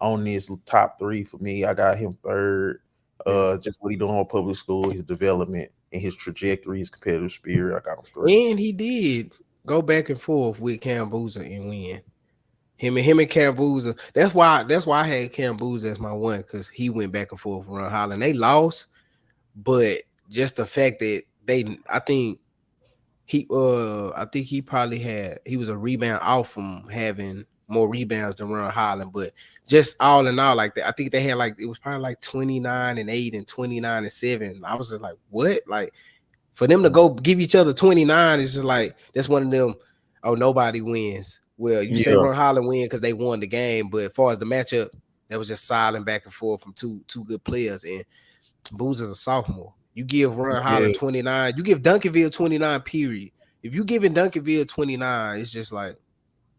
on this top three for me. I got him third. Yeah. Just what he doing on public school, his development and his trajectory, his competitive spirit. I got him three. And he did go back and forth with Cam Boozer and win. Him and Cam Boozer. That's why I had Cam Boozer as my one, because he went back and forth with Ron Holland. They lost, but just the fact that I think he probably he was a rebound out from having more rebounds than Ron Holland. But just all in all, like that, I think they had like it was probably like 29-8 and 29-7. I was just like, what? Like for them to go give each other 29 is just like that's one of them. Oh, nobody wins. Well, you say Yeah, Ron Holland win because they won the game, but as far as the matchup, that was just silent back and forth from two good players. And Boozer's a sophomore. You give Ron yeah, Holland 29, you give Duncanville 29, period. If you giving Duncanville 29, it's just like,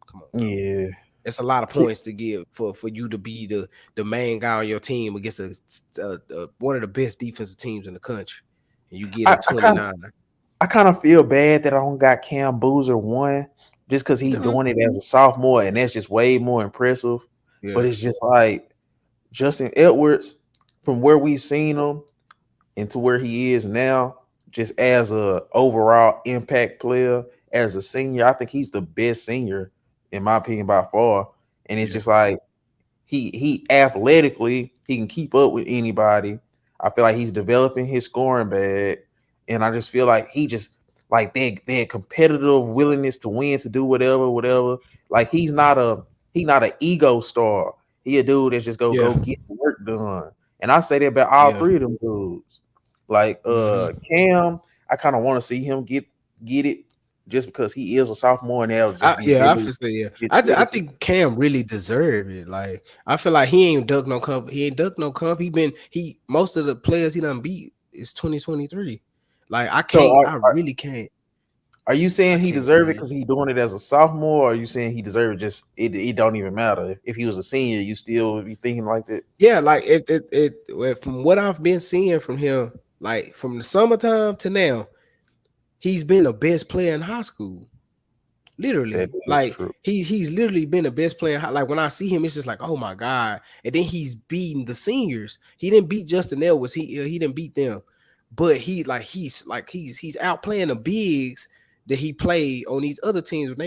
come on, bro. yeah. That's a lot of points to give for you to be the main guy on your team against one of the best defensive teams in the country. And you get I, him I kind of 29. I kind of feel bad that I don't got Cam Boozer one just because he Done. doing it as a sophomore, and that's just way more impressive. But Yeah, it's just like Justin Edwards, from where we've seen him and to where he is now, just as a overall impact player, as a senior, I think he's the best senior in my opinion by far. And it's yeah, just like he athletically he can keep up with anybody. I feel like he's developing his scoring bag, and I just feel like he just like that competitive willingness to win, to do whatever. Like he's not an ego star. He a dude that's just yeah, go get the work done. And I say that about all yeah. three of them dudes. Like Cam, I kind of want to see him get it just because he is a sophomore and that'll just be I his feel say yeah. his I legacy. think Cam really deserved it. Like I feel like he ain't duck no cup. He ain't duck no cup. He most of the players he done beat is 2023. Like So I really can't. are you I saying he can't deserved it give. because he doing it as a sophomore, or are you saying he deserved it just it don't even matter? If he was a senior, you still would be thinking like that? Yeah, like well, from what I've been seeing from him, like from the summertime to now, he's been the best player in high school. That Literally, is like true. he's literally been the best player. Like when I see him, it's just like, oh my god! And then he's beating the seniors. He didn't beat Justin Edwards. He didn't beat them, but he's outplaying the bigs that he played on these other teams when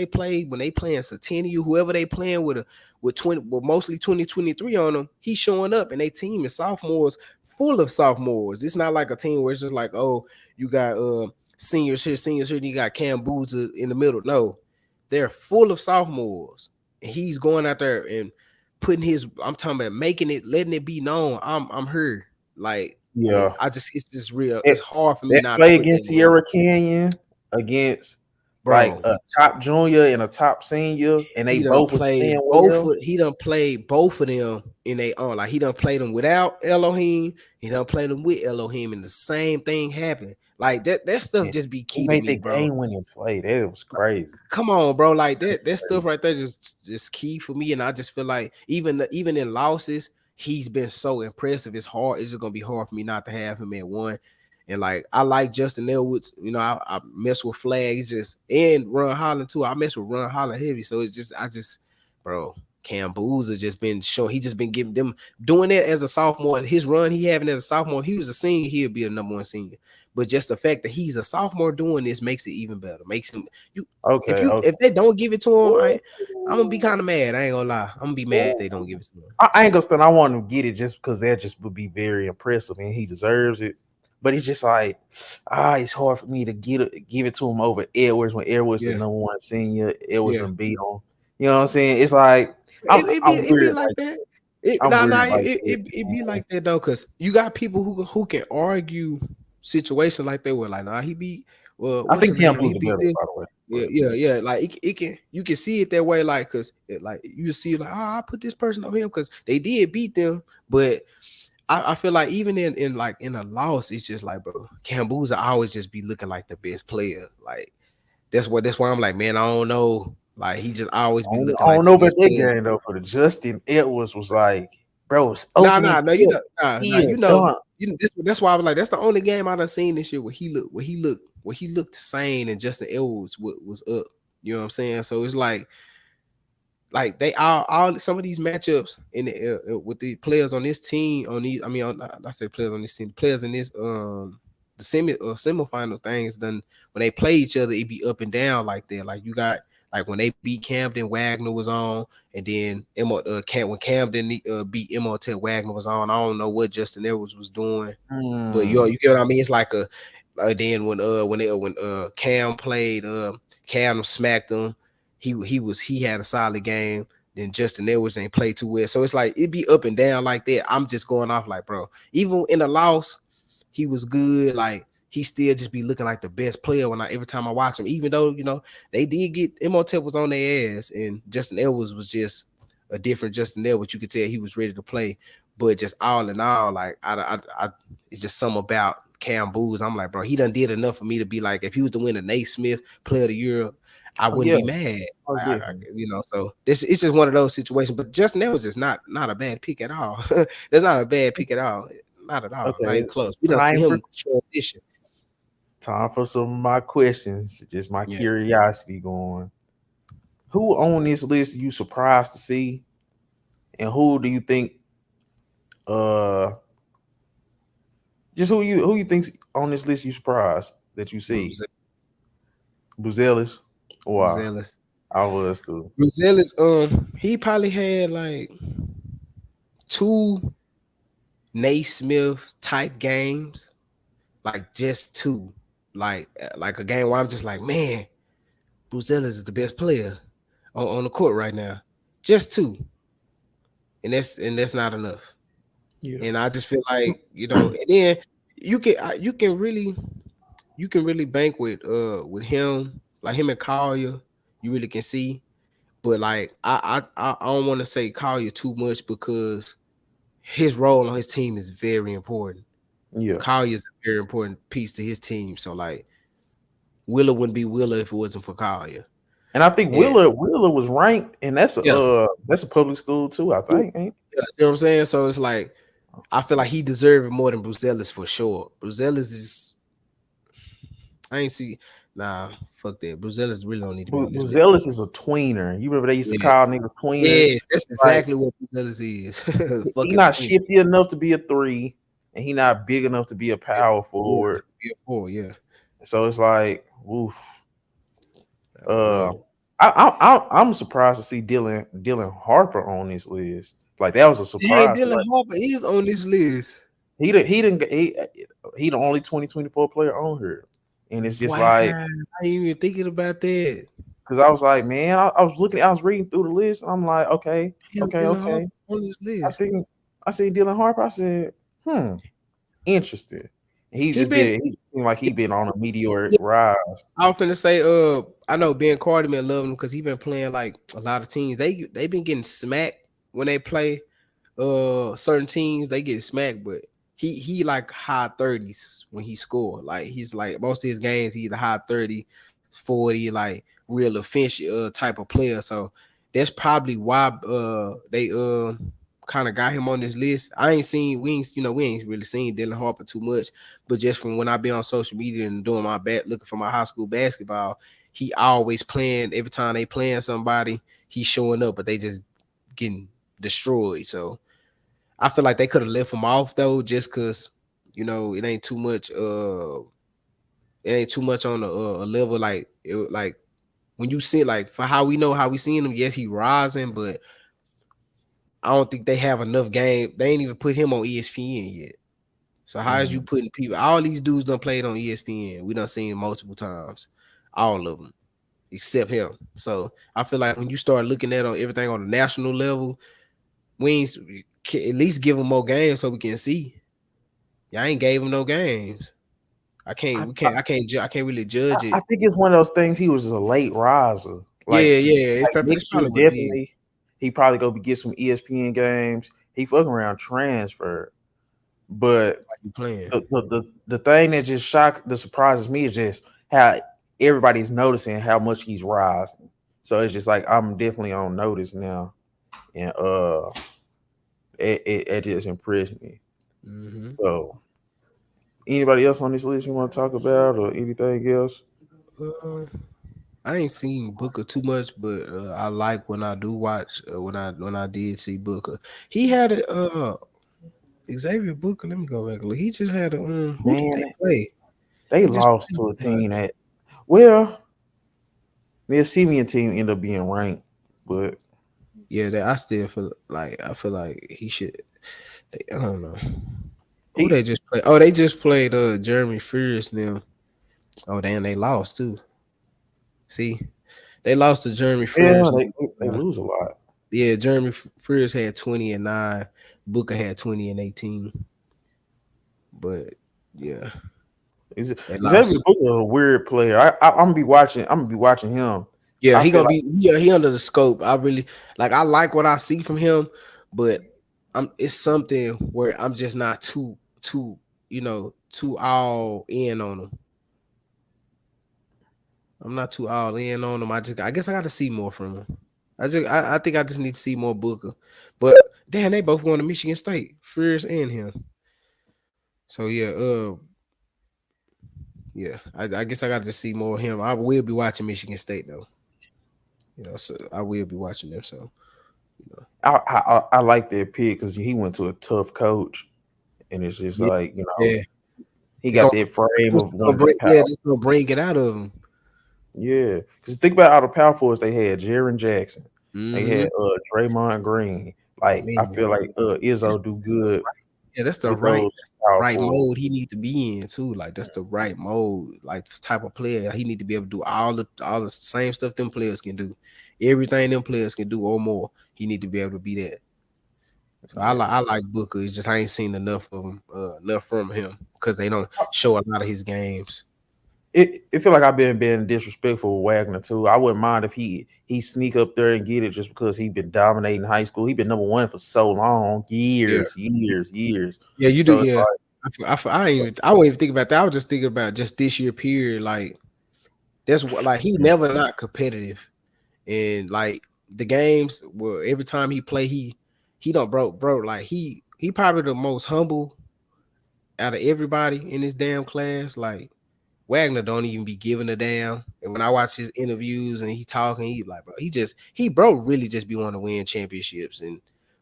they playing Centennial, whoever they playing with 20, well mostly 2023 on them. He's showing up, and they team is sophomores, full of sophomores. It's not like a team where it's just like, oh, you got seniors here, and you got Cam Boozer in the middle. No, they're full of sophomores, and he's going out there and putting his. I'm talking about making it, letting it be known. I'm here. Like, and Yeah. I just it's just real. That, It's hard for me that not to play put that against man, Sierra Canyon, against like bro. a top junior and a top senior, and they both was playing well. He done played both of them in their own. Like he done played them without Elohim. He done played them with Elohim, and the same thing happened. Like that stuff Yeah. just be They key to made me, that bro. game winning play. That was crazy. Come on, bro. Like that stuff Crazy. right there just key for me. And I just feel like even in losses, he's been so impressive. It's just gonna be hard for me not to have him at one. And like I like Justin Elwoods, I mess with Flags just and Ron Holland too. I mess with Ron Holland heavy. So it's just bro, Cam Boozer just been showing, he just been giving them doing that as a sophomore. His run he having as a sophomore, he was a senior, he'll be a number one senior. But just the fact that he's a sophomore doing this makes it even better. Makes him you Okay, okay. if they don't give it to him, Ooh, I'm gonna be kind of mad. I ain't gonna lie. I'm gonna be mad if they don't ooh. give it to him. I ain't gonna stand. I want him to get it just because that just would be very impressive and he deserves it. But it's just like, it's hard for me to give it to him over Edwards when Edwards the Yeah, number one senior. Edwards yeah. done beat on. You know what I'm saying? It's like I'm It be weird like like that. I'm weird like that, It be man. like that though, because you got people who can argue situation like that. Where like, nah, he beat I what's think his name? Campbell's He the beat better, this. by the way. Yeah, yeah, yeah. Like it can, you can see it that way. Like, cause like you see, like, oh, I put this person on him because they did beat them. But I feel like even in like in a loss, it's just like, bro, Cambuza always just be looking like the best player. Like that's why I'm like, man, I don't know. Like he just always be looking I like don't the know about best that player. game though. For the Justin Edwards was like, bro, it's Nah, opening nah, no, you tip, know, nah, he a you know, dunk. that's why I was like, that's the only game I done seen this year where he looked sane and Justin Edwards was up. You know what I'm saying? So it's like they all some of these matchups in the with the players on this team on these. I mean, I say players on this team, players in this the semifinal things. Then when they play each other, it be up and down like that. Like you got like when they beat Camden, Wagner was on, and then when Camden beat Imhotep, Wagner was on. I don't know what Justin Edwards was doing, but Mm, you get what I mean. It's like a then when Cam played Cam smacked him. He had a solid game. Then Justin Edwards ain't played too well. So it's like it be up and down like that. I'm just going off like, bro, even in the loss, he was good. Like he still just be looking like the best player when every time I watch him. Even though they did get Imhotep was on their ass, and Justin Edwards was just a different Justin Edwards. You could tell he was ready to play. But just all in all, like it's just something about Cam Booz. I'm like, bro, he done did enough for me to be like, if he was to win a Naismith Player of the Year, I oh wouldn't yeah, be mad. oh I definitely. so this it's just one of those situations. But Justin Edwards is not a bad pick at all. That's not a bad pick at all. Not at all. Not Okay, even close. We done seen time for him transition. some of my questions. Just my Yeah. curiosity going. Who on this list are you surprised to see, and who do you think uh just who you think's on this list you surprised that you see? Bruce Buzelis? Wow, Ellis. I was too. Bruce Ellis, he probably had like two Naismith type games, like just two, like a game where I'm just like, man, Bruce Ellis is the best player on the court right now. Just two, and that's not enough. Yeah. And I just feel like and then you can really bank with him, like him and Collier. You really can see, but like I don't want to say Collier too much because his role on his team is very important. Yeah. Collier is a very important piece to his team. So like Willa wouldn't be Willa if it wasn't for Collier. And I think And Willa was ranked, and yeah, that's a public school too. I yeah, think, ain't you know what I'm saying. So it's like I feel like he deserved it more than Bruce Ellis for sure. Bruce Ellis is I ain't see fuck that. Bruce Ellis really don't need to be on this list. Buzelis is a tweener. You remember they used to Yeah, call niggas tweeners? yes, that's Like exactly what Bruce Ellis is. he Fucking not twin. shifty enough to be a three, and he not big enough to be a Yeah, power yeah, forward. yeah, four, yeah. So it's like, oof. I don't Uh, know. I'm surprised to see Dylan Harper on this list. Like that was a Damn, surprise. Dylan Like Harper is on this list. he didn't he the only 2024 player on here, and it's just Wow, like I ain't even thinking about that. because I was like, man, I was reading through the list. I'm like, okay, Damn, Dylan Harper okay. on this I list. seen I seen Dylan Harper. I said, interesting. He He just been been he seemed like he been on a meteoric yeah, rise. I was finna say, I know Ben Carterman love him because he been playing like a lot of teams. They been getting smacked when they play certain teams. They get smacked, but he like high 30s when he score. Like he's like most of his games, he either high 30, 40, like real efficient type of player. So that's probably why they kind of got him on this list. We ain't really seen Dylan Harper too much, but just from when I be on social media and doing my looking for my high school basketball, he always playing. Every time they playing somebody, he's showing up, but they just getting destroyed. So I feel like they could have left him off though, just because it ain't too much. It ain't too much on a level like when you see like for how we know how we seen him. Yes, he rising, but I don't think they have enough game. They ain't even put him on ESPN yet. So how is you Mm. putting people? All these dudes done played on ESPN. We done seen multiple times, all of them except him. So I feel like when you start looking at on everything on the national level, we ain't, at least give them more games so we can see. Y'all ain't gave him no games. I can't. I, We can't. I can't. I can't really judge I it. think it's one of those things. He was a late riser. Yeah, yeah. It's Next year, probably what it is. definitely, he probably go get some ESPN games. He fucking around transfer, but Like you playing. the thing that just shocks, that surprises me is just how everybody's noticing how much he's rising. So it's just like I'm definitely on notice now, and it just impressed me. Hmm. So anybody else on this list you want to talk about or anything else? Uh, I ain't seen Booker too much, but I like when I do watch. When I did see Booker, he had a Xavier Booker. Let me go back. Look, he just had a. Who did Man, they play? they They just lost played to a somebody. team that, well, the Simeon team ended up being ranked, but Yeah, I still feel like he should. I don't know who he, they just played. Oh, they just played Jeremy Fears now. Oh, damn, they lost too. See, they lost to Jeremy yeah, Fears. they lose a lot. Yeah, Jeremy Fears had 20-9. Booker had 20-18. But yeah, Is they Xavier lost. Booker a weird player? I'm gonna be watching. I'm gonna be watching him. Yeah, I he feel gonna like, be. Yeah, he under the scope. I really like. I like what I see from him, but It's something where I'm just not too too all in on him. I'm not too all in on him. I guess I got to see more from him. I think I just need to see more Booker. But damn, they both going to Michigan State, Fears and him. So yeah. I guess I got to see more of him. I will be watching Michigan State though. So I will be watching them. So I like that pick because he went to a tough coach, and it's just yeah, like, yeah. he They got gonna, that frame of one of the power. just gonna bring it out of him. Yeah, because think about all the power forwards they had. Jaron Jackson, they Mm-hmm. had Draymond Green. Like I Man, feel like that's, Izzo do that's the good right. Yeah, with those power right forwards. mode he need to be in too. Like that's the right mode, like type of player. He need to be able to do all the same stuff them players can do. Everything them players can do or more. He need to be able to be that. So Yeah. I like Booker. It's just I ain't seen enough of him, enough from him because they don't show a lot of his games. It feel like I've been disrespectful with Wagner too. I wouldn't mind if he sneak up there and get it just because he been dominating high school. He been number one for so long, Yeah, years. yeah, you do. So it's Yeah, like, I won't even think about that. I was just thinking about just this year period. Like that's what like he never not competitive. And like the games where every time he play, he don't bro like he probably the most humble out of everybody in this damn class. Like Wagner don't even be giving a damn. And when I watch his interviews and he talking, he like, bro, he bro really just be wanting to win championships and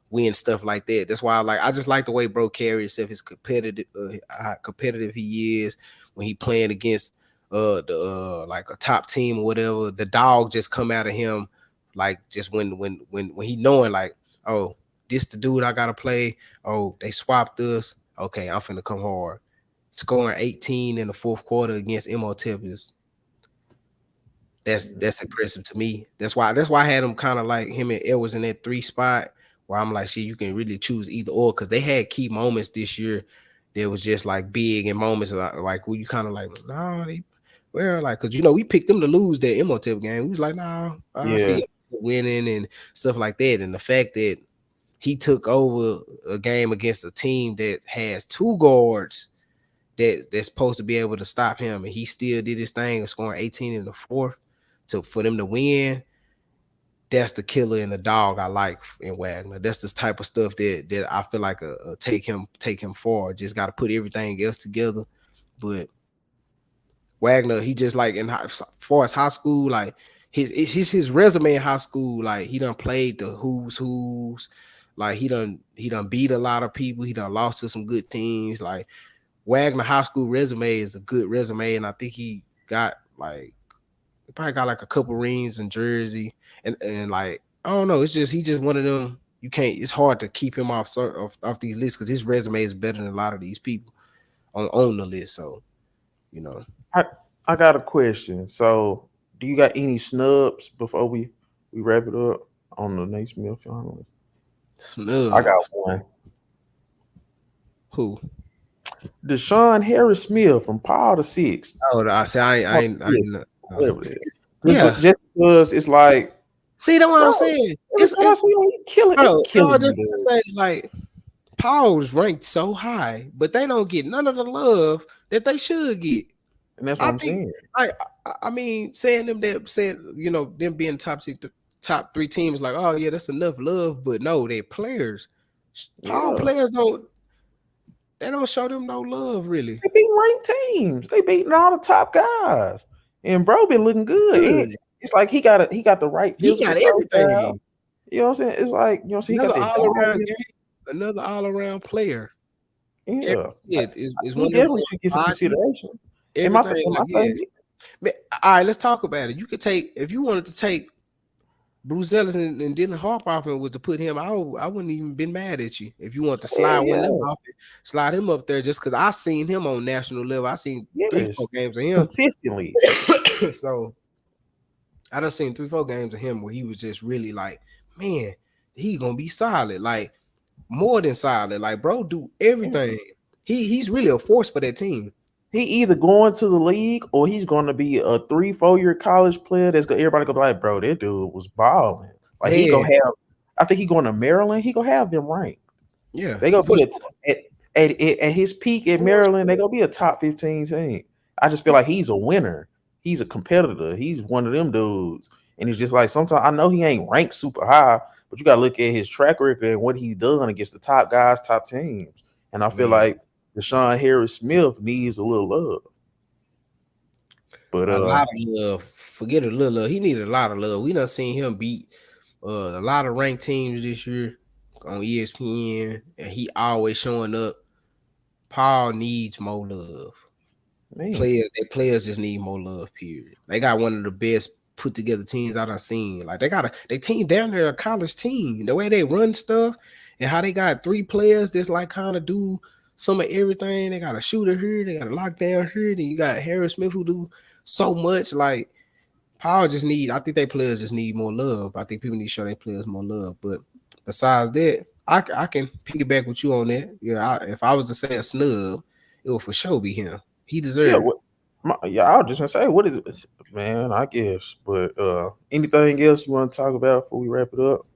win stuff like that. That's why I just like the way bro carries himself, his competitive, how competitive he is when he playing against the like a top team or whatever. The dog just come out of him, like just when he knowing like, oh, this the dude I gotta play. Oh, they swapped us. Okay, I'm finna come hard. Scoring 18 in the fourth quarter against Imhotep is that's impressive to me. That's why I had him kind of like him and Edwards in that three spot where I'm like, shit, you can really choose either or because they had key moments this year that was just like big and moments like where you kind of like, no, they well, like because we picked them to lose that Imhotep game. We was like, nah, I yeah, see winning and stuff like that. And the fact that he took over a game against a team that has two guards that's supposed to be able to stop him, and he still did his thing of scoring 18 in the fourth for them to win. That's the killer and the dog I like in Wagner. That's the type of stuff that I feel like take him forward. Just got to put everything else together. But Wagner, he just like as far as high school, like his resume in high school, like he done played the who's, like he done beat a lot of people. He done lost to some good teams. Like Wagner high school resume is a good resume, and I think he probably got like a couple rings in Jersey, and like I don't know, it's just he just one of them. You can't. It's hard to keep him off these lists because his resume is better than a lot of these people on the list. So you know, I I got a question. So, do you got any snubs before we wrap it up on the Naismith finals? I got snubs. one. Who? Deshaun Harris Smith from Paul the Sixth, Oh, I say Paul the I Fifth, ain't whatever it is. yeah. Just because it's like, See, that's what bro, I'm saying. every time I It's see him, he bro. No, I killing just me, want to dude. say like Paul's ranked so high, but they don't get none of the love that they should get. And that's what I I'm think, saying. like, I mean, saying them that saying them being top three teams, like, oh yeah, that's enough love, but no, they players. Paul Yeah. players they don't show them no love really. They beat ranked teams. They beating all the top guys. And bro been looking good. And Good, it's like he got the right he physical got profile. everything. You know what I'm saying? It's like, you know, so he got Another that all dog around in game, another all around player. Every him. Yeah. kid is He one of definitely those should get some body, consideration. everything And my like yeah. thing, Man, all right, let's talk about it. You could take if you wanted to take Bruce Ellis and Dylan Harper off and was to put him, I wouldn't even been mad at you if you want to slide yeah, one of them yeah. off, slide him up there just because I seen him on national level. I seen three, Yes. four games of him. Consistently. So I done seen 3, 4 games of him where he was just really like, man, he gonna be solid, like more than solid. Like, bro, do everything. He's really a force for that team. He either going to the league or he's going to be a 3, 4 year college player. That's gonna everybody gonna be like, bro, that dude was balling. Like he Man, gonna have. I think he going to Maryland. He gonna have them ranked. yeah, They gonna for be sure. at his peak at For Maryland. They sure. gonna be a top 15 team. I just feel It's- like he's a winner. He's a competitor. He's one of them dudes. And it's just like sometimes I know he ain't ranked super high, but you gotta look at his track record and what he's done against the top guys, top teams. And I feel man, like Deshaun Harris Smith needs a little love. But a lot of love. Forget a little love. He needed a lot of love. We done seen him beat a lot of ranked teams this year on ESPN, and he always showing up. Paul needs more love. man, Their players just need more love. Period. They got one of the best put together teams I done seen. Like they team down there, a college team. The way they run stuff and how they got 3 players that's like kind of do some of everything. They got a shooter here, they got a lockdown here. Then you got Harris Smith who do so much. Like Power just need. I think they players just need more love. I think people need to show their players more love. But besides that, I can piggyback with you on that. Yeah, if I was to say a snub, it would for sure be him. He yeah, deserved it. yeah, I was just gonna say, what is it, man? I guess, but anything else you want to talk about before we wrap it up?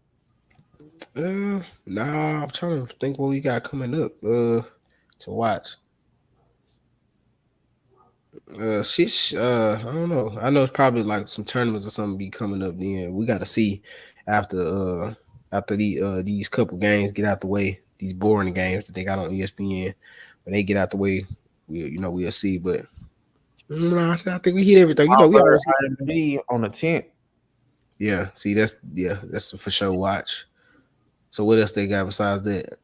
Nah, I'm trying to think what we got coming up. To watch. I don't know. I know it's probably like some tournaments or something be coming up. Then we got to see after these couple games get out the way. These boring games that they got on ESPN when they get out the way, we'll see. But I think we hit everything. We Bro, already IMD on the 10th. yeah. See, that's for sure. Watch. So what else they got besides that?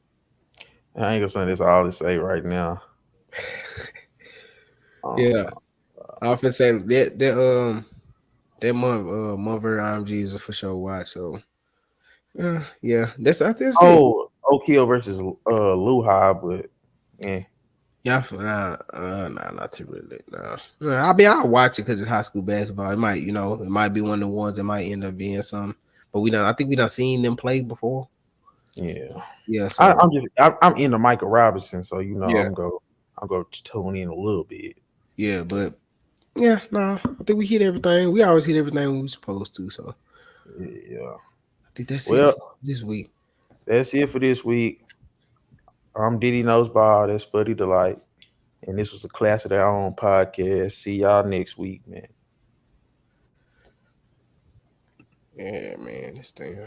I ain't gonna say this all to say right now. Yeah, Um, I often say that month IMG is a for sure watch. So yeah, that's it. Oak Hill versus Luhi, but yeah, Yeah, nah, not too really. No, I'll watch it because it's high school basketball. It might be one of the ones that might end up being some. But I think we done seen them play before. yeah. Yeah, so I'm into Michael Robinson, so yeah, I'm going to tune in a little bit. yeah, but yeah, no, I think we hit everything. We always hit everything we supposed to. So Yeah. I think that's it Well, for this week. that's it for this week. I'm Diddy Knows Ball. That's Buddy Delight. And this was a Class of Their Own podcast. See y'all next week, man. Yeah, man, this thing.